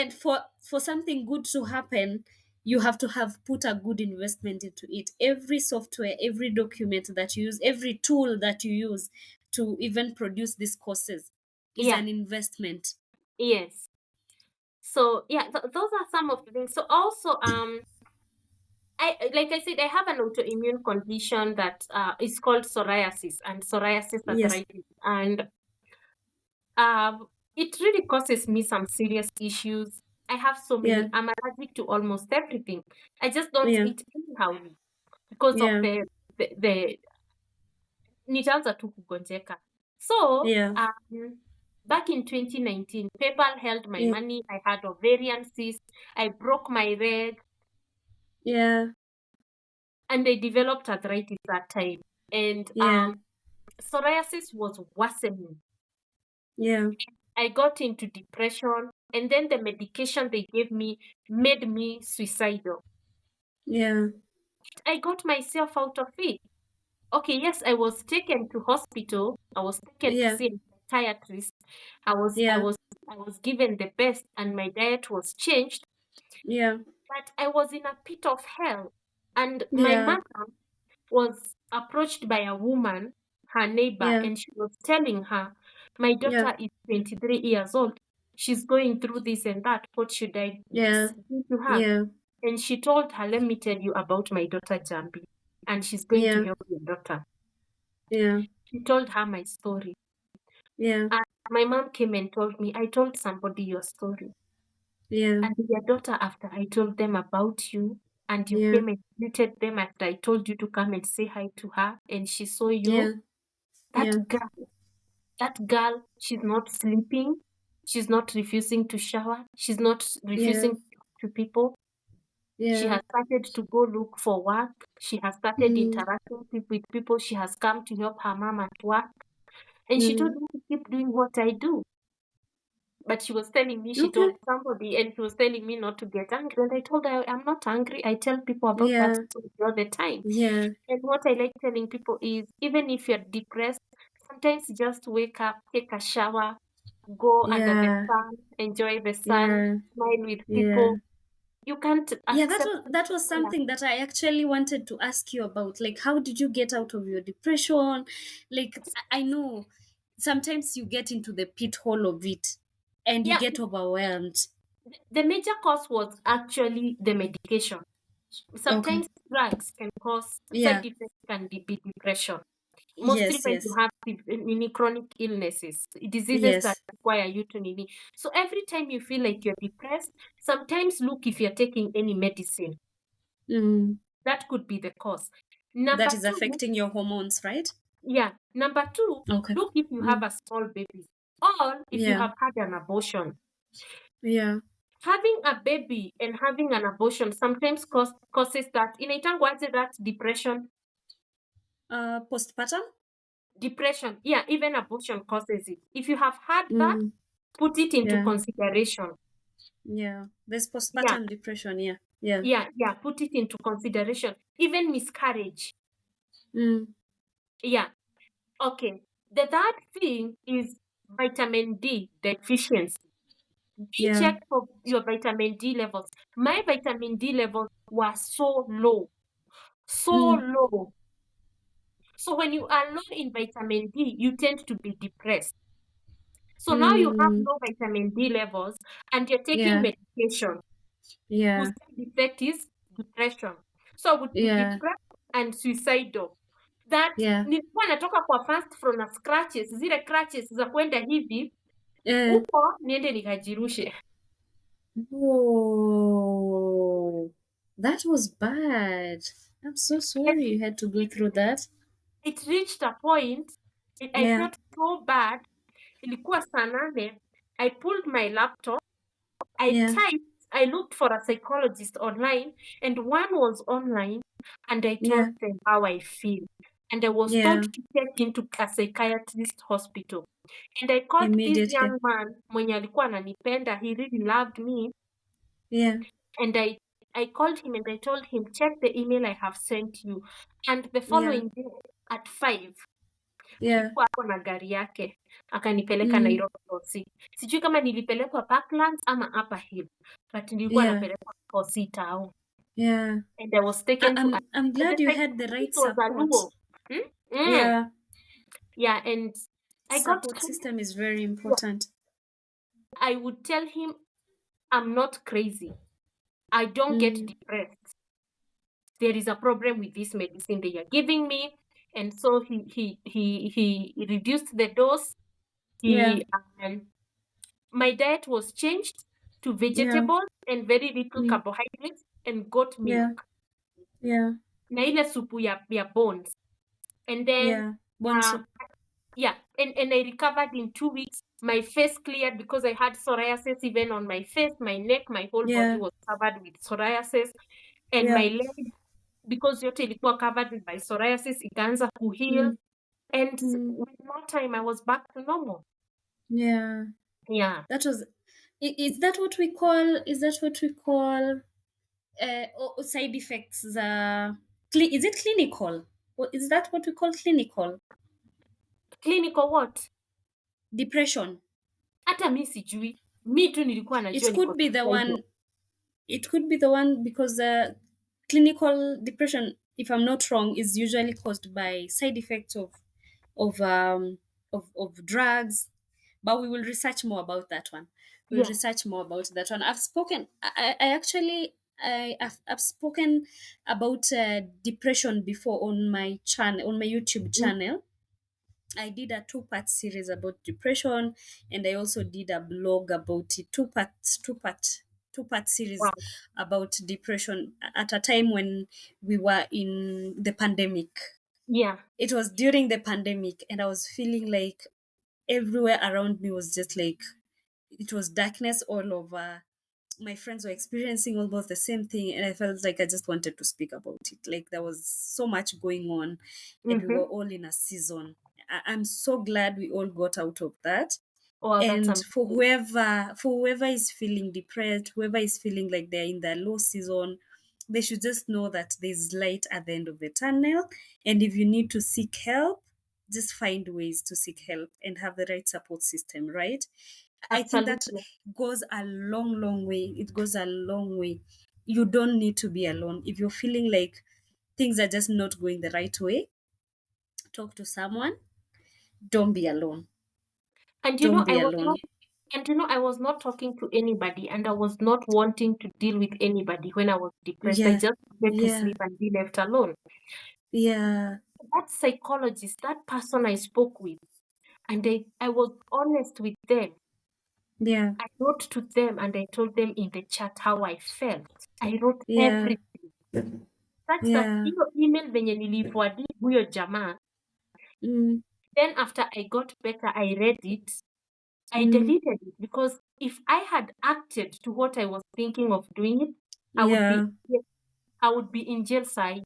for something good to happen, you have to have put a good investment into it. Every software, every document that you use, every tool that you use to even produce these courses is Yeah, an investment. yes. So yeah, those are some of the things. So also, I like I said, I have an autoimmune condition that is called psoriasis and psoriasis Yes. arthritis, and it really causes me some serious issues. I have so Yeah. many. I'm allergic to almost everything. I just don't Yeah. eat anyhow because of Yeah. the nitaanza tu kugonjeka. So Yeah. back in 2019, PayPal held my Yeah. money. I had ovarian cyst. I broke my leg, Yeah. and I developed arthritis that time. And Yeah. psoriasis was worsening. Yeah. I got into depression, and then the medication they gave me made me suicidal. Yeah. I got myself out of it. Okay, yes, I was taken to hospital. I was taken to Yeah. see a psychiatrist. I was I Yeah. was I was given the best, and my diet was changed, Yeah. but I was in a pit of hell. And my Yeah. mother was approached by a woman, her neighbor, Yeah. and she was telling her, my Yeah. daughter is 23 years old. She's going through this and that. What should I Yeah. do to her? Yeah. And she told her, let me tell you about my daughter Jambi, and she's going to Yeah. help your daughter. Yeah. She told her my story. Yeah. And my mom came and told me, I told somebody your story. Yeah. And your daughter, after I told them about you, and you Yeah. came and greeted them after I told you to come and say hi to her, and she saw Yeah. you, that Yeah. girl, that girl, she's not sleeping. She's not refusing to shower. She's not Yeah. refusing to talk to people. She Yeah. has started to go look for work. She has started Mm. interacting with people. She has come to help her mom at work. And she told Mm. me to keep doing what I do. But she was telling me, she Okay. told somebody, and she was telling me not to get angry. And I told her, I'm not angry. I tell people about that Yeah. story all the time. Yeah. And what I like telling people is, even if you're depressed, sometimes just wake up, take a shower, go under the Yeah. sun, enjoy the sun, Yeah. smile with Yeah. people. You can't Yeah, accept that was something that I actually wanted to ask you about. Like, how did you get out of your depression? Like, I know sometimes you get into the pit hole of it and you yeah, get overwhelmed. The major cause was actually the medication. Okay. Sometimes drugs can cause Yeah. side effects, can be depression. Mostly Yes, when you yes. have chronic illnesses, diseases that Yes. require you to nini. So every time you feel like you're depressed, sometimes look if you're taking any medicine. Mm. That could be the cause. That Number is two, affecting your hormones, right? yeah. Number two, Okay. look if you have Mm. a small baby or if you Yeah. have had an abortion. Yeah. Having a baby and having an abortion sometimes causes that inaitangwaje that depression. Postpartum? Depression, yeah, even abortion causes it. If you have had that, Mm. put it into Yeah. consideration. Yeah. There's Yeah, postpartum depression. Yeah. Yeah. yeah, put it into consideration. Even miscarriage. Mm. Yeah, okay. The third thing is vitamin D deficiency. Be Yeah. checked for your vitamin D levels. My vitamin D levels were so low, so Mm. low. So when you are low in vitamin D, you tend to be depressed. So now you have Mm. low vitamin D levels and you're taking Yeah. medication whose Yeah. side effect is depression. So I would be Yeah. depressed and suicidal. That Yeah. nilikuwa natoka kwa fast from a scratches, zile crutches za kwenda hivi Uh, huko niende nikajirushe. Whoa. That was bad. I'm so Yes, sorry you had to go through that. it reached a point, I Yeah. felt so bad. Ilikuwa saa 8. I pulled my laptop, I Yeah. typed, I looked for a psychologist online, and one was online, and I Yeah. told them how I feel. And I was told Yeah. to check into a psychiatrist hospital. And I called this Immediately. young man mwenye alikuwa ananipenda, he really loved me. Yeah. And I called him and I told him, check the email I have sent you. And the Yeah. following day at 5, Yeah. alikuwa hapo na gari yake akanipeleka Mm. Nairobi Hosi. Sijui kama nilipelekwa Parklands ama Upper Hill, but nilikuwa Yeah. napelekwa Hosi town, Yeah. and I was taken to I'm and the glad you had the right psychiatrist was a support. Luo. Hmm? Yeah. Yeah, and I got Support to, system is very yeah, important. I would tell him I'm not crazy. I don't get Mm. depressed. There is a problem with this medicine they are giving me. And so he reduced the dose. Yeah. He My diet was changed to Yeah. vegetables and very little Mm. carbohydrates and goat Yeah. milk. Yeah. Na ile supu ya bones. And then Yeah. Bone soup. yeah, and I recovered in 2 weeks. My face cleared because I had psoriasis even on my face, my neck, my whole body Yeah. was covered with psoriasis. And my Yeah. leg, because yote ilikuwa covered by psoriasis, ikaanza kuheal. Mm. And Mm. with more time, I was back to normal. Yeah. Yeah. That was. Is that what we call? Is that what we call? Side effects. Is it clinical? Or is that what we call clinical Clinical what? depression? Hata mi sijui. Mi tu nilikuwa najua It niko could be the suicidal. one. It could be the one because clinical depression, if I'm not wrong, is usually caused by side effects of um of drugs. But we will research more about that one. We'll Yeah. research more about that one. I've spoken. I actually. I've spoken about depression before on my channel, on my YouTube Mm. channel. I did a two-part series about depression, and I also did a blog about it. Two-part series Wow. about depression at a time when we were in the pandemic. Yeah. It was during the pandemic, and I was feeling like everywhere around me was just like it was darkness all over. My friends were experiencing almost the same thing, and I felt like I just wanted to speak about it. Like there was so much going on, and we were Mm-hmm. all in a season. I'm so glad we all got out of that. Oh, that's And amazing. for whoever is feeling depressed, whoever is feeling like they're in their low season, they should just know that there's light at the end of the tunnel. And if you need to seek help, just find ways to seek help and have the right support system, right? I think that Absolutely. goes a long, long way. It goes a long way. You don't need to be alone. If you're feeling like things are just not going the right way, talk to someone. Don't be alone. And Don't I be was not alone. And I was not talking to anybody and I was not wanting to deal with anybody when I was depressed. I Yeah. just wanted to Yeah. sleep and be left alone. Yeah. That psychologist, that person I spoke with, and I was honest with them. Yeah. I wrote to them and I told them in the chat how I felt. I wrote Yeah. everything. Such that Yeah. hiyo email venye niliforward huyo jamaa, Mm. then after I got better, I read it. I Mm. deleted it because if I had acted to what I was thinking of doing it, I would be Yeah. I would be in jail side.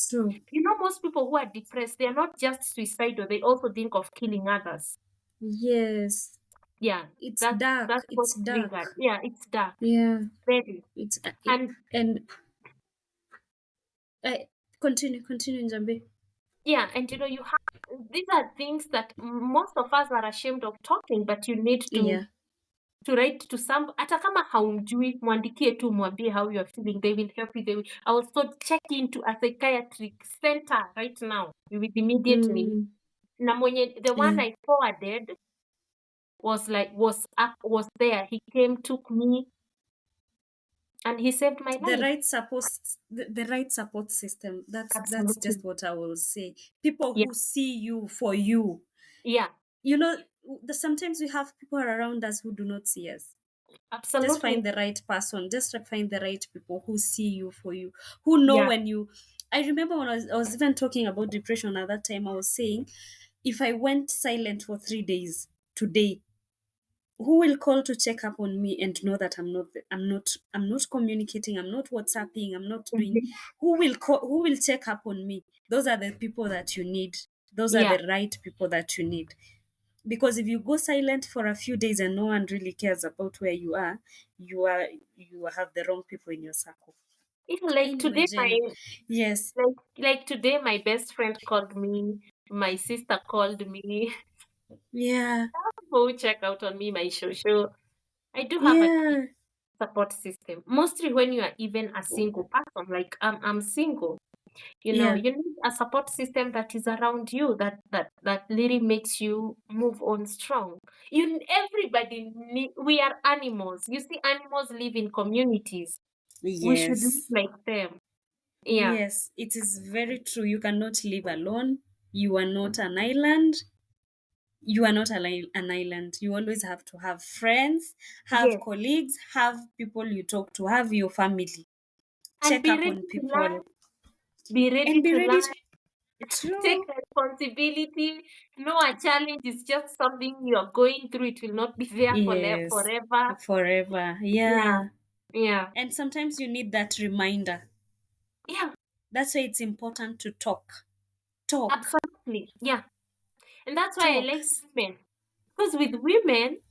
True. Most people who are depressed, they are not just suicidal, they also think of killing others. Yes. Yeah, It's that's dark. what It's triggered. dark. Yeah, it's dark. Yeah. Very. It's And and continue, Njambi. yeah, and you have these are things that most of us are ashamed of talking, but you need to Yeah. write to some, hata kama haumjui, mwandikie tu, mwambie how you are feeling, they will help you. I will also check into a psychiatric center right now with immediately. Mm. Na mwenye, the one Yeah. I forwarded was there. He came, took me, and he saved my The life. right support, the right support system. That's Absolutely. just what I will say. People Yeah. who see you for you. Yeah. You know, sometimes we have people around us who do not see us. Just Absolutely. find the right person. Just find the right people who see you for you, who know Yeah. when you. I remember when I was even talking about depression at that time. I was saying, if I went silent for 3 days today, who will call to check up on me and know that I'm not communicating, I'm not WhatsApping, I'm not doing. Mhm. Who will call? Who will check up on me? Those are the people that you need. Those are Yeah. the right people that you need. Because if you go silent for a few days and no one really cares about where you have the wrong people in your circle. Even like Anyway, today, Jen. Yes. like today, my best friend called me. My sister called me. Yeah. Who check out on me, my show. I do have a great Yeah. support system. Mostly when you are even a single person, like I'm single. Yeah. You need a support system that is around you, that really makes you move on strong. Everybody we are animals. You see, animals live in communities. We should live Yes. like them. Yeah. Yes. It is very true. You cannot live alone. You are not an island. You are not an island. You always have to have friends, have Yes. colleagues, have people you talk to, have your family. And Check be up ready on to learn. people Be ready and be to ready learn. to. Take True. responsibility. No, a challenge is just something you're going through. It will not be there Yes. forever. Forever. Yeah. Yeah. Yeah. And sometimes you need that reminder. Yeah. That's why it's important to talk. Talk. Absolutely. Yeah. And that's why I Talk. like women. Because with women,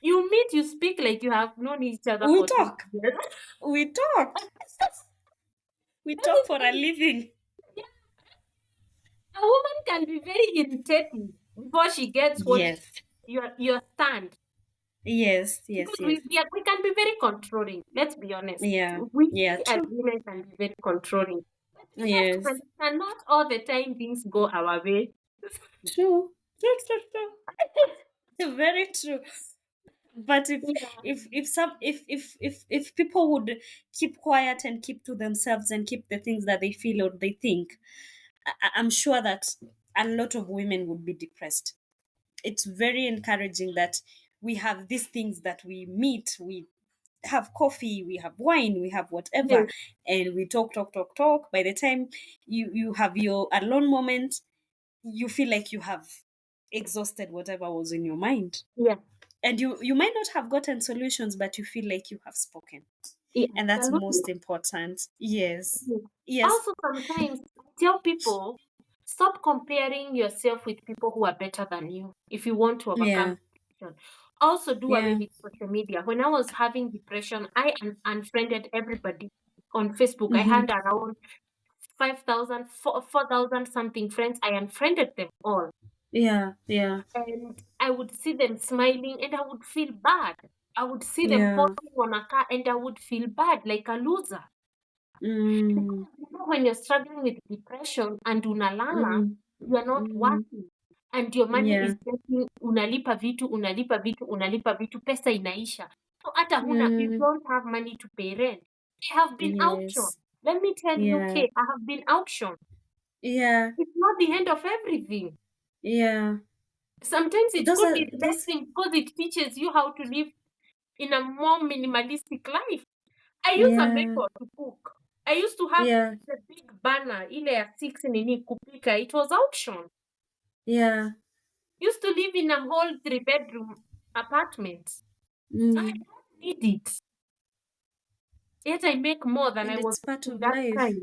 you meet, you speak like you have known each other We for 20 talk. years. We talk. We That talk is for a very, living. yeah. A woman can be very irritating before she gets what Yes. your stand. Yes. Yes. Because Yes. we can be very controlling. Let's be honest. Yeah. We Yeah. as True. women can be very controlling. But you have to Yes. understand, not all the time things go our way. True. True. True. True. Very true. But Yeah. if people would keep quiet and keep to themselves and keep the things that they feel or they think, I'm sure that a lot of women would be depressed. It's very encouraging that we have these things that we meet, we have coffee, we have wine, we have whatever, Yes. and we talk. By the time you have your alone moment, you feel like you have exhausted whatever was in your mind. Yeah. And you might not have gotten solutions, but you feel like you have spoken. Yeah. And that's Absolutely. most important. Yes. Yes. Yes. Also, sometimes tell people, stop comparing yourself with people who are better than you if you want to overcome Yeah. depression. Also, do away Yeah. with social media. When I was having depression, I unfriended everybody on Facebook. I Mm-hmm. had around 5,000, 4,000 something friends. I unfriended them all. Yeah. Yeah. And I would see them smiling and I would feel bad. I would see them Yeah. posting on a car and I would feel bad, like a loser. Mm. Because when you're struggling with depression and unalala, Mm. you're not Mm. worthy. and your money is Yeah. getting, unalipa vitu, pesa inaisha. So hata you Mm. don't have money to pay rent. I have been auctioned. Yes. Let me tell you, Yeah. Kay, I have been auctioned. Yeah. It's not the end of everything. Yeah. Sometimes it Those could are be a those. blessing because it teaches you how to live in a more minimalistic life. I use a Yeah. method to cook. I used to have Yeah. the big burner, ile ya 6 nini kupika. It was auction. Yeah. Used to live in a whole 3-bedroom apartment. I Mm. don't need it. Yet I make more than I And was it's part making of that life. time.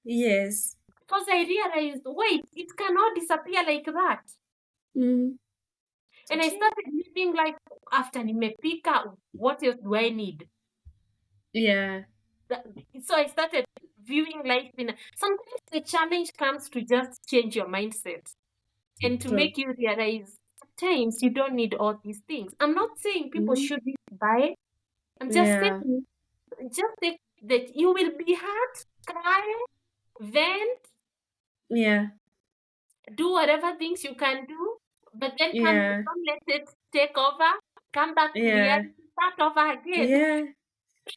Yes. Because I realized, wait, it cannot disappear like that. Mm. And I Okay. started living like, after nimepika, what else do I need? Yeah. That- So I started viewing life sometimes the challenge comes to just change your mindset and to True. make you realize sometimes you don't need all these things. I'm not saying people Mm. shouldn't buy. I'm just Yeah. saying, just take that you will be hurt, cry, vent, Yeah. do whatever things you can do, but then Yeah. don't let it take over. Come back to Yeah. reality, start over again. Yeah.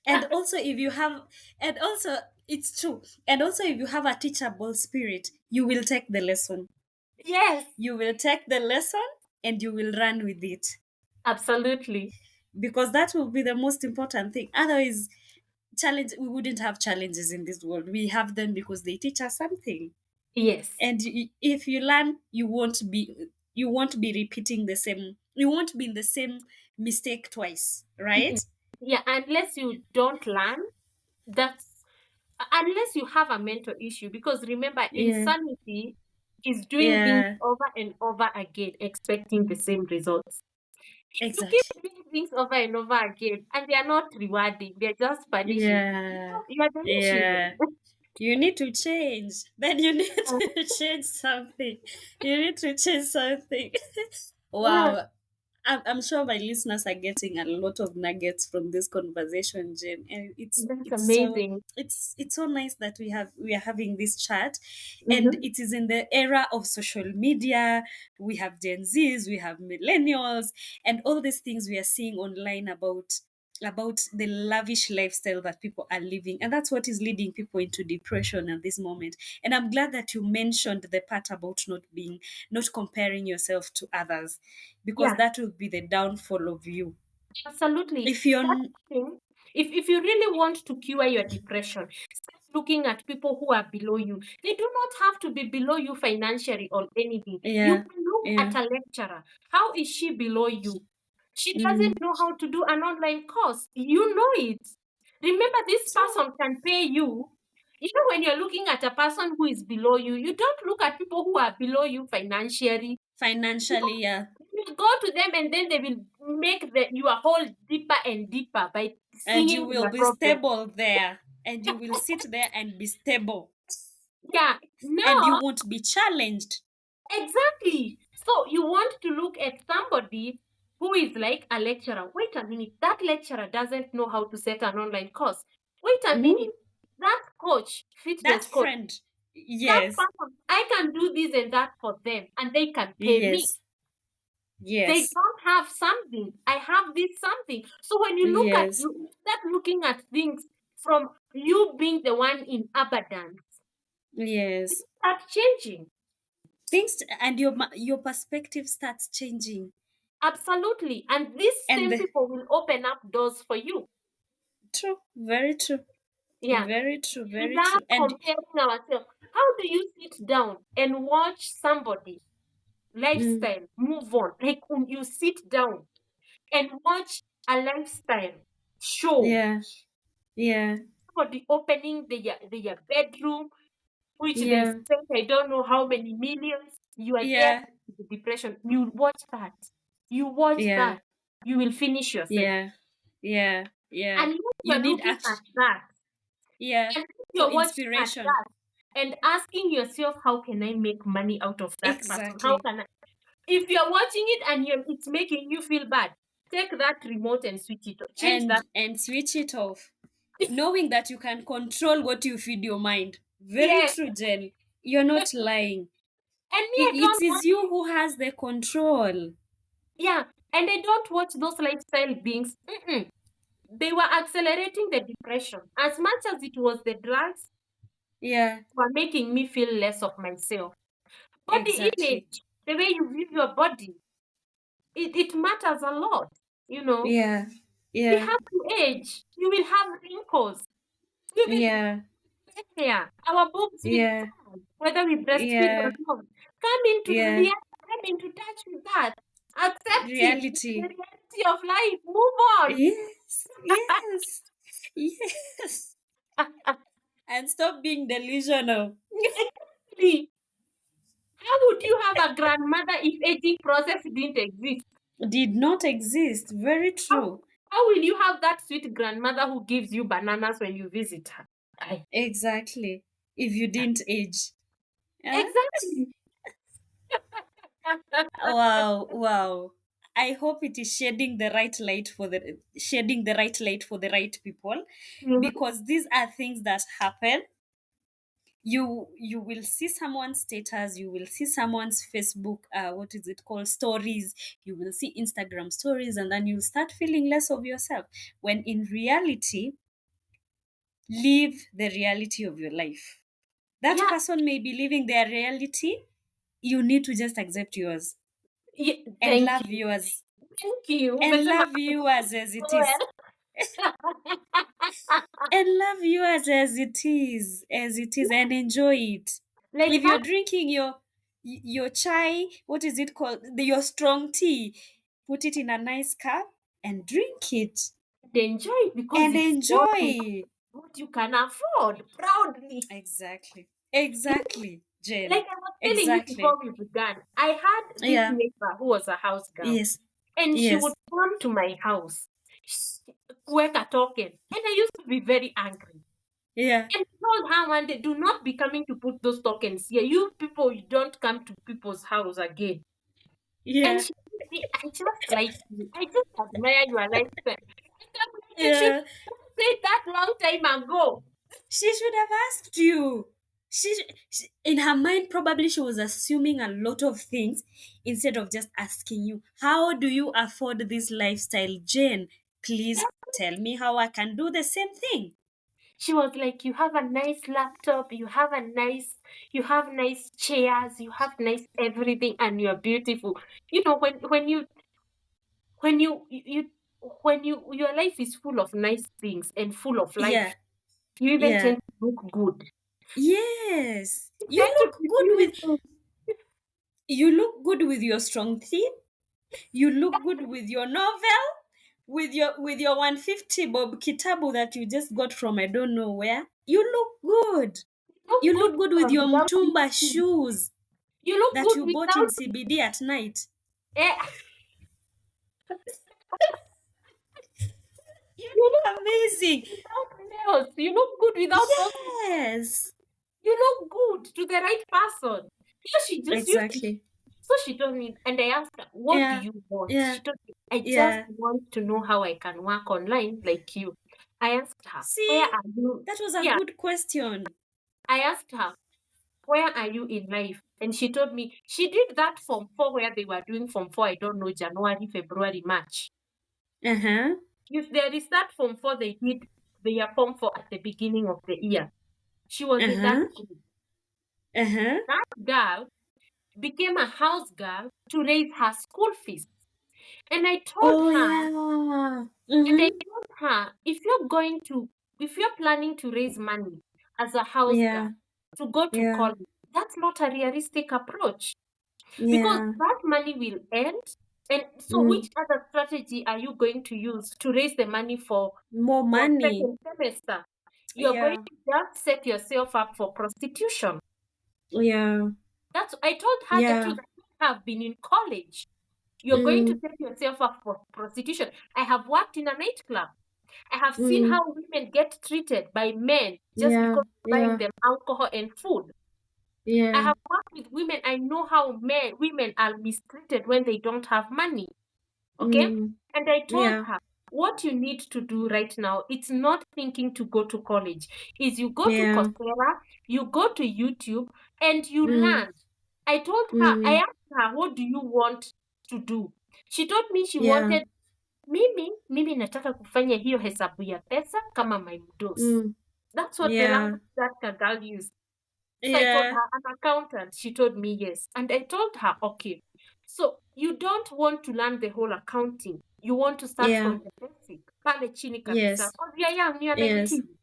And also, if you have, and also, it's true. And also, if you have a teachable spirit, you will take the lesson. Yes, You will take the lesson and you will run with it, absolutely. because that will be the most important thing. Otherwise, challenge we wouldn't have challenges in this world. We have them because they teach us something. Yes. And if you learn, you won't be repeating the same. You won't be in the same mistake twice, right? Mm-mm. Yeah, unless you don't learn, that's unless you have a mental issue. Because remember, Yeah. insanity is doing things Yeah. over and over again, expecting the same results. If you keep Exactly. doing things over and over again and they are not rewarding, they're just punishing, Yeah. you are the issue. Yeah. You need to change. Then you need to change something. You need to change something. Yeah, Wow. I'm sure my listeners are getting a lot of nuggets from this conversation, Jen. And that's amazing. it's so nice that we are having this chat. And Mm-hmm. it is in the era of social media. We have Gen Zs, we have millennials, and all these things we are seeing online about the lavish lifestyle that people are living, and that's what is leading people into depression at this moment. And I'm glad that you mentioned the part about not comparing yourself to others, because Yeah. that will be the downfall of you Absolutely. if you're That thing, if you really want to cure your depression, start looking at people who are below you. They do not have to be below you financially or anything. You yeah, can look yeah, at a lecturer. How is she below you? She mm, doesn't know how to do an online course. You know it. Remember, this true. person can pay you. You know, when you're looking at a person who is below you, you don't look at people who are below you financially. Financially, yeah. You go to them and then they will make your hole deeper and deeper by And you seeing will your be problem. stable there, and you will sit there and be stable, Yeah, and you no, won't be challenged. exactly. So you want to look at somebody who is like a lecturer. Wait a minute, that lecturer doesn't know how to set an online course. Wait a minute, Mhm. that coach, That fitness coach, friend, that yes, person, I can do this and that for them and they can pay me. yes, They yes, don't have something. I have this something. So when you look at yes, you start looking at things from you being the one in abundance, yes. things start changing. Things, and your perspective starts changing. Absolutely. And these And same the, people will open up doors for you. true, very true, Yeah. very true, very Without true. And comparing ourselves. How do you sit down and watch somebody mm, lifestyle move on? Like when you sit down and watch a lifestyle show, yeah, yeah, somebody opening their bedroom, which they yeah, spent I don't know how many millions. You are there yeah, with the depression. You watch that. You watch yeah, that. You will finish yourself. yeah, yeah, yeah. And if You you're need looking at action. that, Yeah, and if for you're watching at inspiration. that and asking yourself, how can I make money out of that person? How Exactly. can I? If you're watching it and it's making you feel bad, take that remote and switch it. Change that. And switch it off, knowing that you can control what you feed your mind. Very Yes, true, Jen. You're not lying. And me, I It don't is want, you who has the control. yeah, and I don't watch those lifestyle beings. They were accelerating the depression. As much as it was the drugs, Yeah, were making me feel less of myself. Body exactly. image, the way you view your body, it matters a lot. You know, Yeah, we yeah, have to age. You will have wrinkles. We will yeah, get hair. Our boobs will yeah, fall, whether we breastfeed or yeah, not. Come into yeah. reality, come into touch with that. Accept it. It's the Reality. reality of life. Move on. Yes, yes, yes. And stop being delusional. Exactly. How would you have a grandmother if aging process didn't exist? Did not exist. Very How, true. how will you have that sweet grandmother who gives you bananas when you visit her? I- Exactly. If you didn't age. Yeah? Exactly. Wow, wow. I hope it is shedding the right light for the right people, Mhm. because these are things that happen. You will see someone's status, you will see someone's Facebook, what is it called, stories, you will see Instagram stories, and then you'll start feeling less of yourself, when in reality, live the reality of your life. That Yeah, person may be living their reality, you need to just accept yours yeah, and thank love you. yours, Thank you. and Umesema love yours as it is, well. and love yours as it is, and enjoy it. Like If how you're drinking your chai, what is it called, your strong tea, put it in a nice cup and drink it they enjoy it because and it's enjoy. what you can afford proudly. Exactly, exactly, Jane, Like I was telling you before exactly. we began, I had this Yeah. neighbor who was a house girl, Yes. and she would Yes. come to my house, work a token, and I used to be very angry. Yeah. And I told her one day, do not be coming to put those tokens here. You people, you don't come to people's house again. And Yeah. she told me, I just like you. I just admire your lifestyle. And I'm like, you should Yeah. have said that long time ago. She should have asked you. In her mind, probably she was assuming a lot of things instead of just asking you, how do you afford this lifestyle, Jane? Please tell me how I can do the same thing. She was like, you have a nice laptop, you have nice chairs, you have nice everything, and you're beautiful. You know, when you when your life is full of nice things and full of Yeah. life, you even Yeah. tend to look good. Yes. You tend to be beautiful. You look good with your strong tea. You look good with your novel, with your 150 bob kitabu that you just got from I don't know where. You look good. You look You good look good with your without mtumba eating. shoes You look that good you bought in without CBD at night. eh, You you look look amazing. good without nails. You look good without those. Yes. You look good to the right person. Yeah, she just used to. Exactly. So she told me, and I asked her, "What do Yeah. you want?" Yeah. She told me, "I just Yeah. want to know how I can work online like you." I asked her, "Where See, are you?" that was a Yeah, good question. I asked her, "Where are you in life?" And she told me she did that Form 4 where they were doing Form 4, I don't know, January, February, March. Uh-huh. If there is that Form 4, they did their Form 4 at the beginning of the year. She was in that Uh-huh. group. Uh-huh. That girl became a house girl to raise her school fees. And I told Oh her, yeah. and I Mm-hmm. told her, if you're planning to raise money as a house girl Yeah. to go to Yeah. college, that's not a realistic approach because Yeah. that money will end. And so, which Mm. other strategy are you going to use to raise the money More for money. second semester? You're going Yeah. to just set yourself up for prostitution. Yeah. That's I told her the Yeah. truth. I have been in college. You're going to Mm. set yourself up for prostitution. I have worked in a nightclub. I have seen Mm. how women get treated by men just Yeah. because buying Yeah. them alcohol and food. I Yeah. have worked with women. I know how women are mistreated when they don't have money. Okay? Mm. And I told Yeah. her, what you need to do right now, it's not thinking to go to college. Is you go to Yeah. Coursera, you go to YouTube, and you Mm. learn. I told her, I Mm. asked her, what do you want to do? She told me she Yeah. wanted, mimi nataka kufanya hiyo hesabu ya pesa kama my mdosi. Mm. That's what the Yeah. language that girl used. So I told Yeah. her, an accountant. She told me yes. And I told her, okay, so you don't want to learn the whole accounting. You want to start Yeah. from the basic. Pale chini kabisa. Yes. Because you're young, you're Yes. 19.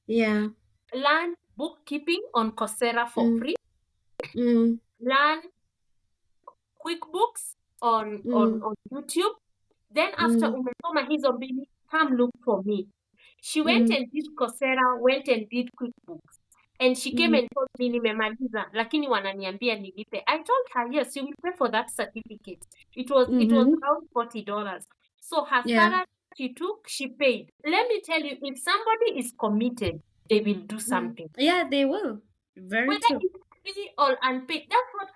Yeah. Learn bookkeeping on Coursera for Mm. free. Mm. Learn QuickBooks Mm. on YouTube. Then after Mm. umesoma hizo mbili, come look for me. She went Mm. and did Coursera, went and did QuickBooks. And she came Mm. and told me nimemaliza, lakini wananiambia nilipe. I told her, yes, you will pay for that certificate. It was Mm-hmm. around $40. So her Yeah. salary she took, she paid. Let me tell you, if somebody is committed, they will do Mm. something. Yeah, they will. Very Whether true. it's free or unpaid. That's what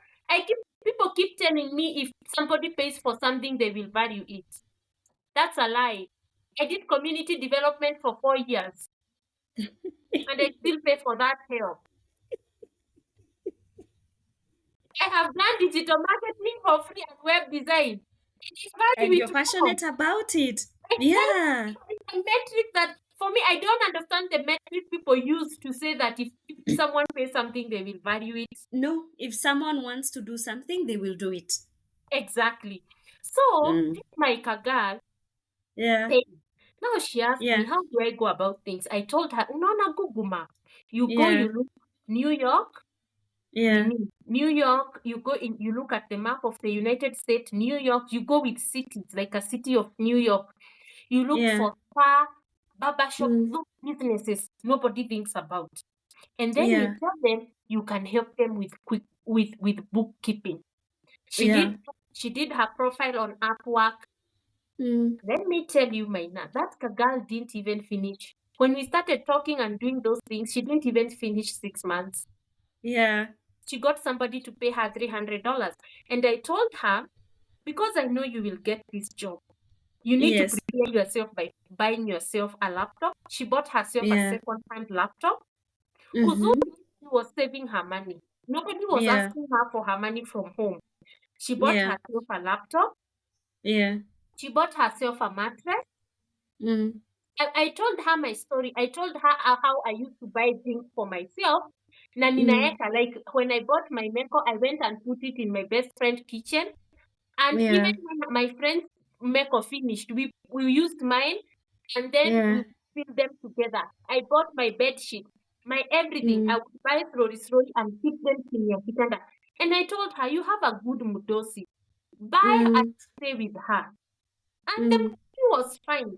people keep telling me, if somebody pays for something, they will value it. That's a lie. I did community development for 4 years and I still pay for that help. I have done digital marketing for free and web design. It is And value you're it more. passionate about it. Exactly. Yeah. It's a metric that, for me, I don't understand the metric people use to say that if someone pays something, they will value it. No, if someone wants to do something, they will do it. Exactly. So, Mm. this my girl, Yeah. paid. Now she asked me, Yeah. how do I go about things? I told her, unaona Google Map. You go, Yeah. you look New York, Yeah. New York, you go in, you look at the map of the United States, New York, you go with cities, like a city of New York. You look Yeah. for spa, barber shop, Mm. those businesses nobody thinks about. And then you Yeah. tell them you can help them with with bookkeeping. She Yeah. did she did her profile on Upwork. Mm. Let me tell you, Maina, that girl didn't even finish. When we started talking and doing those things, she didn't even finish 6 months. Yeah. She got somebody to pay her $300. And I told her, because I know you will get this job, you need to Yes. prepare yourself by buying yourself a laptop. She bought herself a Yeah. second-hand laptop. Mm-hmm. Uzuri, she was saving her money. Nobody was Yeah. asking her for her money from home. She bought Yeah. herself a laptop. Yeah. She bought herself a mattress. Mm. I told her my story. I told her how I used to buy things for myself. Na Mm. ninaeka, like when I bought my meko, I went and put it in my best friend kitchen. And even Yeah. when my friend's meko finished, we used mine and then we Yeah. filled them together. I bought my bed sheet, my everything. I Mm. would buy slowly and keep them in your kitchen. And I told her, you have a good mudosi. Buy and Mm. stay with her. And the Mm. money was fine.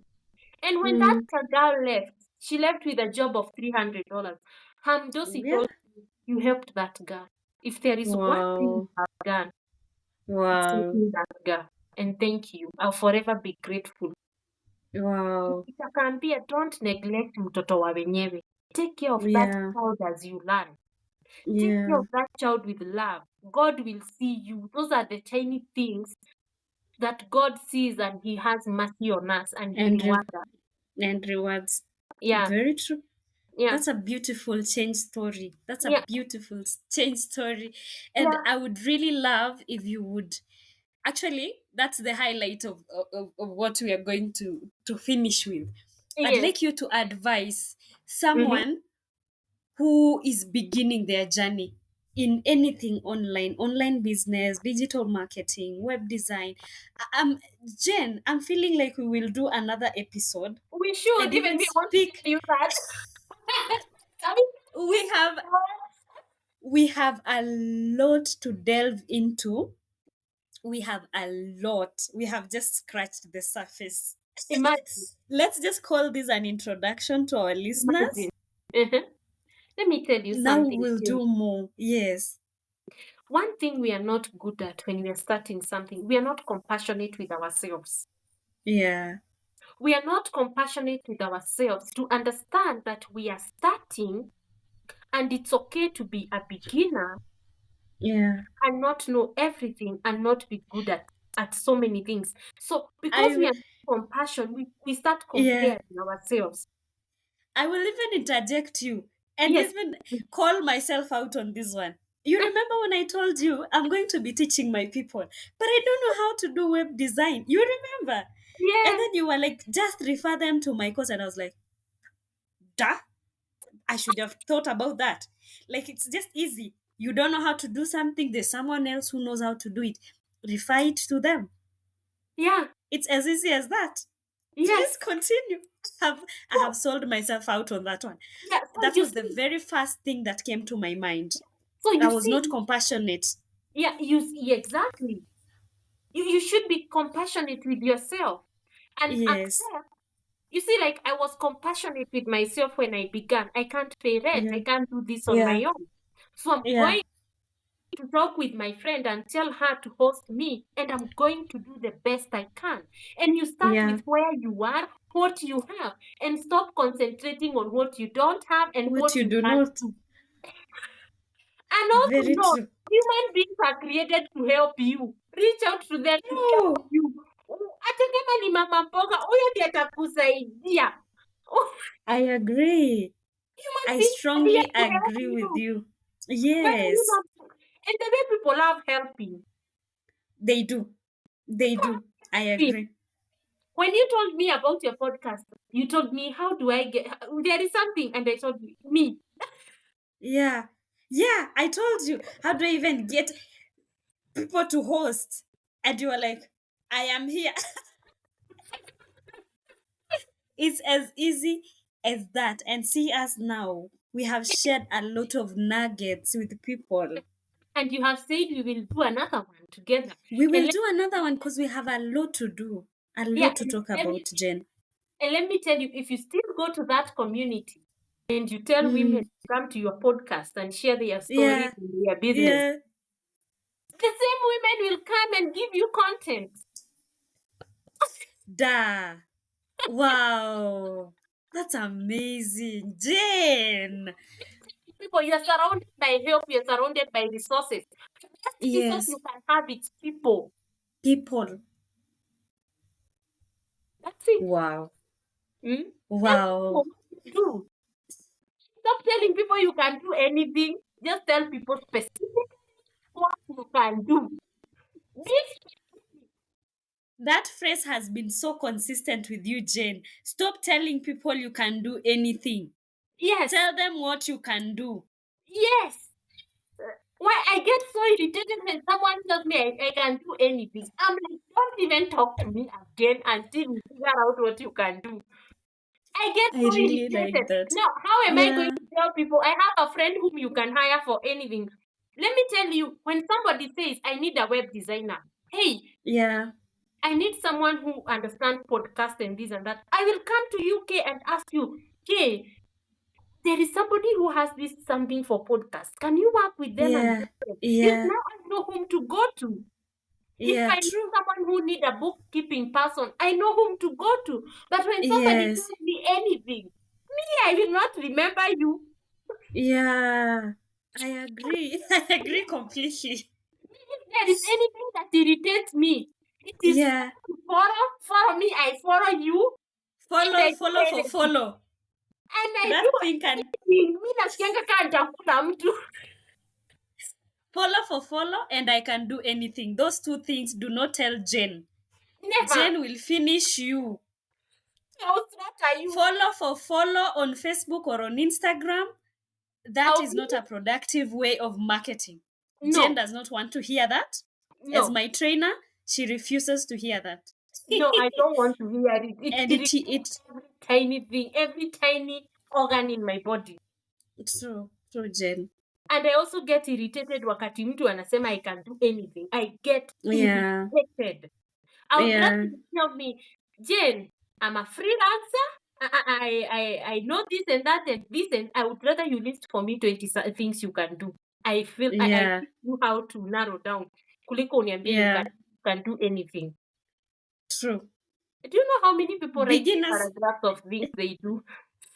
And when that Mm. girl left, she left with a job of $300. Hamdosi Yeah. told me, you helped that girl. If there is one thing you Wow. have done, it's Wow. helping that girl. And thank you. I'll forever be grateful. Wow. Nitakaambia, don't neglect mtoto wa wenyewe. Take care of that Yeah. child as you learn. Take care Yeah. of that child with love. God will see you. Those are the tiny things that God sees and He has mercy on us and He And rewards us. and rewards. Yeah, Very true. yeah, That's a beautiful change story. That's a yeah, beautiful change story. And yeah. I would really love if you would actually, that's the highlight of what we are going to finish with. I'd Yes. like you to advise Mm-hmm. someone who is beginning their journey in anything online business, digital marketing, web design. um Jen, I'm feeling like we will do another episode We should, and even even we want to speak. tell you that. Can we we have we have a lot to delve into. We have a lot. We have just scratched the surface. imagine? Let's just call this an introduction to our Imagine. listeners. Uh-huh. Let me tell you Now something. we'll Too. do more. Yes. One thing we are not good at when we are starting something, we are not compassionate with ourselves. Yeah. We are not compassionate with ourselves to understand that we are starting and it's okay to be a beginner Yeah. and not know everything and not be good at so many things. So because I we will. are compassion, we start Yeah. comparing ourselves. I will even interject you and Yes. even call myself out on this one. You remember when I told you I'm going to be teaching my people, but I don't know how to do web design. You remember? And Yes, then you were like, just refer them to my course. And I was like, duh, I should have thought about that. Like, it's just easy. You don't know how to do something, there's someone else who knows how to do it. Refer it to them. yeah, It's as easy as that. yes. Please continue. I have So, sold myself out on that one. yeah, so That you was the see, very first thing that came to my mind. so I you was see, not compassionate. yeah, you see, exactly. You should be compassionate with yourself and Yes. accept. You see, like I was compassionate with myself when I began. I can't pay rent. Yeah. I can't do this on Yeah. my own. So I'm Yeah. going to talk with my friend and tell her to host me, and I'm going to do the best I can. And you start Yeah. with where you are, what you have, and stop concentrating on what you don't have and What what you you do can't not. do. And also Very know true. human beings are created to help you. Reach out to them to help Oh, you. Hata kama ni mama mboga, huyo ndiye atakusaidia. I agree. Human I beings are here strongly to help agree with you. you. Whether you Yes, know, and the way people love helping. they do. They do. I See, agree. when you told me about your podcast, you told me, how do I get, there is something, and I told you, me. Yeah. Yeah, I told you. How do I even get people to host? And you were like, I am here. It's as easy as that. And see us now. We have shared a lot of nuggets with people. And you have said we will do another one together. We And will let, do another one because we have a lot to do, a yeah, lot to talk about, Jen. and let me tell you, if you still go to that community and you tell women Mm, to come to your podcast and share their stories yeah, and their business, yeah. the same women will come and give you content. Da. Wow. That's amazing. Jane. People, you're surrounded by help, you're surrounded by resources. The best resource you Yes. can have is people. People. That's it. Wow. Tell people Wow. what to do. Stop telling people you can do anything. Just tell people specifically what you can do. This, That phrase has been so consistent with you, Jane. Stop telling people you can do anything. yes, Tell them what you can do. yes. Why I get so irritated when someone tells me I can do anything. I'm like, don't even talk to me again until you figure out what you can do. I get I so really like irritated. that. Now, how am I going Yeah. to tell people I have a friend whom you can hire for anything? Let me tell you, when somebody says, I need a web designer, hey, Yeah. I need someone who understands podcast and this and that, I will come to UK and ask you, hey, there is somebody who has this something for podcast. Can you work with them and Yeah. help them? Yes, Yeah. now I know whom to go to. If Yeah. I need True. someone who need a bookkeeping person, I know whom to go to. But when somebody Yes. tells me anything, me, I will not remember you. Yeah. I agree. I agree completely. If there is anything that irritates me, it is Yeah. follow me, I follow you, and Follow, I do follow for anything. follow. And I do That thing can anything. Mi nasikianga kaa nitakula mtu. follow for follow, and I can do anything. Those two things do not tell Jen. Never. Jen will finish you. I'll slaughter you. Follow for follow on Facebook or on Instagram. That I'll is be not a productive way of marketing. Jen no, does not want to hear that. As no, my trainer, she refuses to hear that. no, I don't want to hear it. It And irritates it every tiny thing, every tiny organ in my body. true, Jen. And I also get irritated wakati mtu anasema I can do anything. I get Yeah, irritated. I would rather yeah, you tell me, Jane, I'm a freelancer. I know this and that and this, and I would rather you list for me 20 things you can do. I feel I yeah, teach you how to narrow down. Kuliko uniambie yeah. you can do anything. True. Do you know how many people write Beginners. paragraphs of things they do?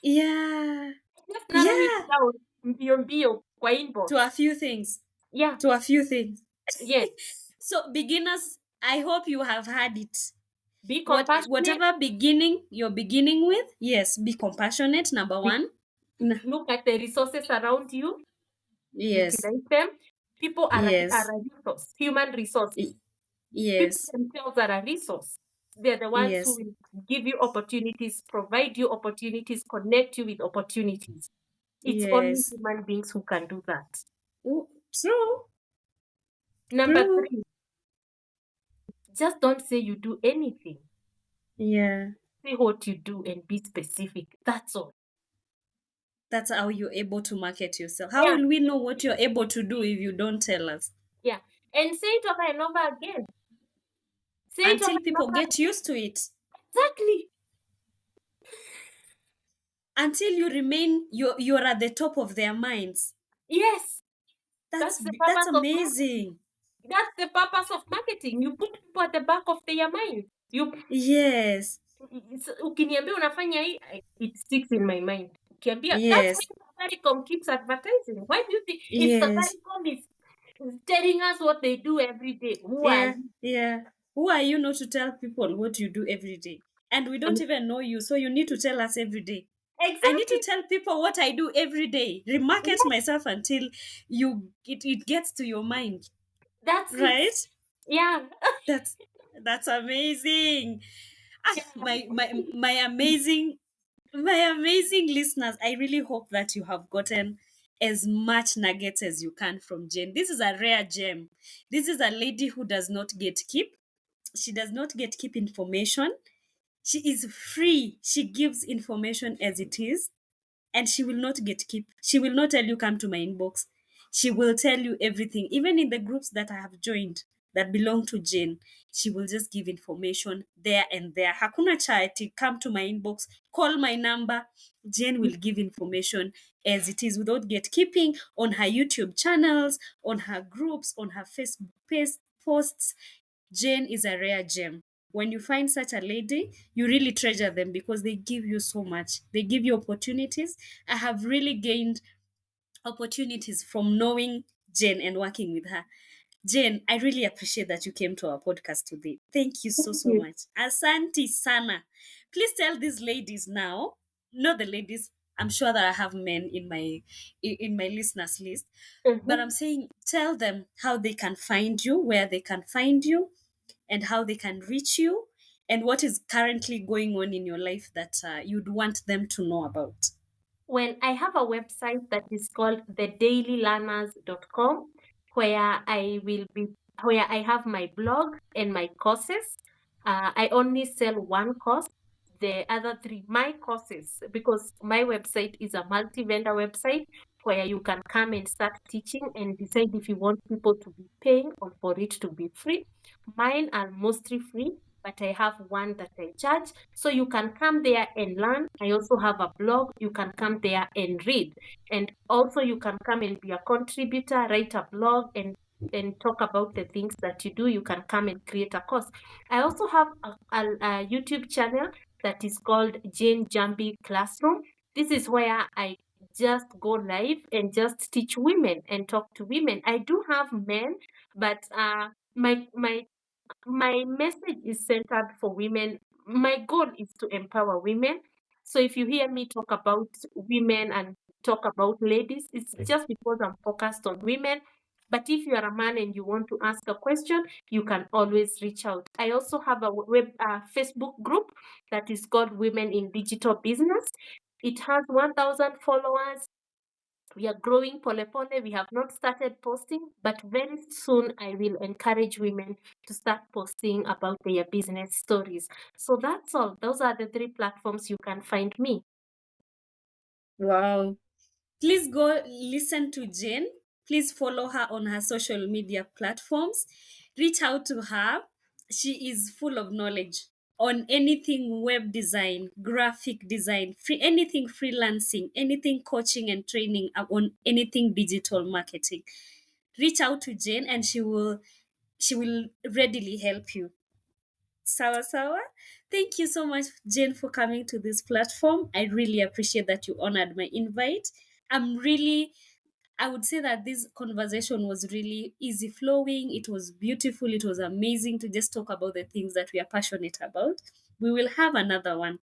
Yeah, Just narrow it yeah. down mbio mbio kwa inbox. To a few things. Yeah, To a few things. yes. So beginners, I hope you have had it. Be compassionate. Whatever beginning you're beginning with, yes, be compassionate. Number Be, one. look at the resources around you. Yes, Utilize them. People Yes. are a resource, human resources. Y- People yes. themselves are a resource. They're the ones who Yes. will give you opportunities, provide you opportunities, connect you with opportunities. It's only Yes. human beings who can do that. Ooh, true. Number True. three, just don't say you do anything. Yeah. Say what you do and be specific. That's all. That's how you're able to market yourself. How Yeah, will we know what you're able to do if you don't tell us? yeah. And say it over and over again. Say it over Until and people over get used to it. exactly. Until you remain you're at the top of their minds. Yes, That's that's the that's purpose of marketing. amazing. That's the purpose of marketing. You put people at the back of their mind. You Yes. ukiniambia unafanya hii, it sticks in my mind. Ukiambia that's Yes. why Safaricom keeps advertising. Why do you think if Yes. Safaricom is telling us what they do every day, who are Yeah. you? Yeah. Who are you not to tell people what you do every day? And we don't even know you, so you need to tell us every day. I need to Exactly. tell people what I do every day. Remarket Yes, myself until it gets to your mind. that's it. Right? Yeah. That's that's amazing. Ah, Yeah. my amazing listeners. I really hope that you have gotten as much nuggets as you can from Jane. This is a rare gem. This is a lady who does not gatekeep. She does not gatekeep information. She is free. She gives information as it is, and she will not gatekeep. She will not tell you come to my inbox. She will tell you everything, even in the groups that I have joined that belong to Jane. She will just give information there and there. Hakuna charity, come to my inbox, call my number. Jane will give information as it is without gatekeeping on her YouTube channels, on her groups, on her Facebook posts. Jane is a rare gem. When you find such a lady, you really treasure them because they give you so much. They give you opportunities. I have really gained opportunities from knowing Jane and working with her. Jane, I really appreciate that you came to our podcast today. Thank you so, Thank so you. much. Asante Sana. Please tell these ladies now, not the ladies, I'm sure that I have men in my listeners list, but I'm Mhm. saying tell them how they can find you, where they can find you, and how they can reach you, and what is currently going on in your life that you'd want them to know about. Well, I have a website that is called thedailylearners.com where I will be where I have my blog and my courses. I only sell one course, the other three my courses, because my website is a multi-vendor website where you can come and start teaching and decide if you want people to be paying or for it to be free. Mine are mostly free, but I have one that I charge. So you can come there and learn. I also have a blog. You can come there and read. And also you can come and be a contributor, write a blog and talk about the things that you do. You can come and create a course. I also have a YouTube channel that is called Jane Njambi Classroom. This is where I just go live and just teach women and talk to women. I do have men, but my message is centered for women. My goal is to empower women. So if you hear me talk about women and talk about ladies, it's just because I'm focused on women. But if you are a man and you want to ask a question, you can always reach out. I also have a Facebook group that is called Women in Digital Business. It has 1,000 followers. We are growing pole pole. We have not started posting, but very soon I will encourage women to start posting about their business stories. So that's all. Those are the three platforms you can find me. Wow. Please go listen to Jane. Please follow her on her social media platforms. Reach out to her. She is full of knowledge on anything web design, graphic design, anything freelancing, anything coaching and training, on anything digital marketing. Reach out to Jane and she will readily help you. Sawa sawa. Thank you so much, Jane, for coming to this platform. I really appreciate that you honored my invite. I would say that this conversation was really easy flowing. It was beautiful. It was amazing to just talk about the things that we are passionate about. We will have another one.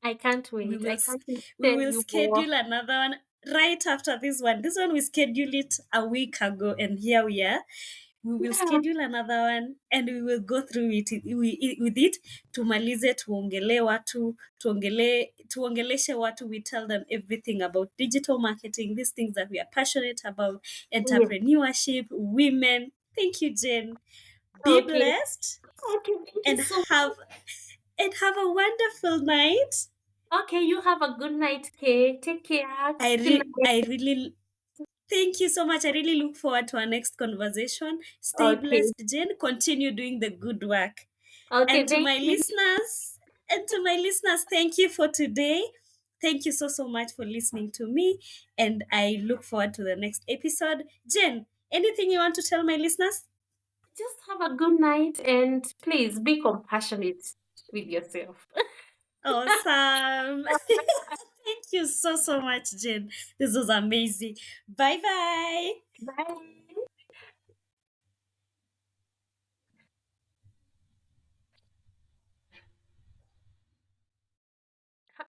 I can't We wait. will I s- can't wait we to tell will you more. schedule another one. right after this one. This one we scheduled it a week ago, and here we are. We will Yeah. schedule another one and we will go through it with it. Tumalize, tuongelee watu, tuongeleshe watu. We tell them everything about digital marketing, these things that we are passionate about, Yes. entrepreneurship, women. Thank you, Jen. Be Okay. blessed Okay. Thank you and so have a wonderful night. much. Okay. You have a good night, Kay. Take care. Good I night. really thank you so much. I really look forward to our next conversation. Stay Okay. blessed, Jen. Continue doing the good work. Okay. And to Thank my you. listeners, thank you for today. Thank you so much for listening to me. And I look forward to the next episode. Jen, anything you want to tell my listeners? Just have a good night and please be compassionate with yourself. Awesome. Thank you so much, Jen. This was amazing. Bye bye. Bye.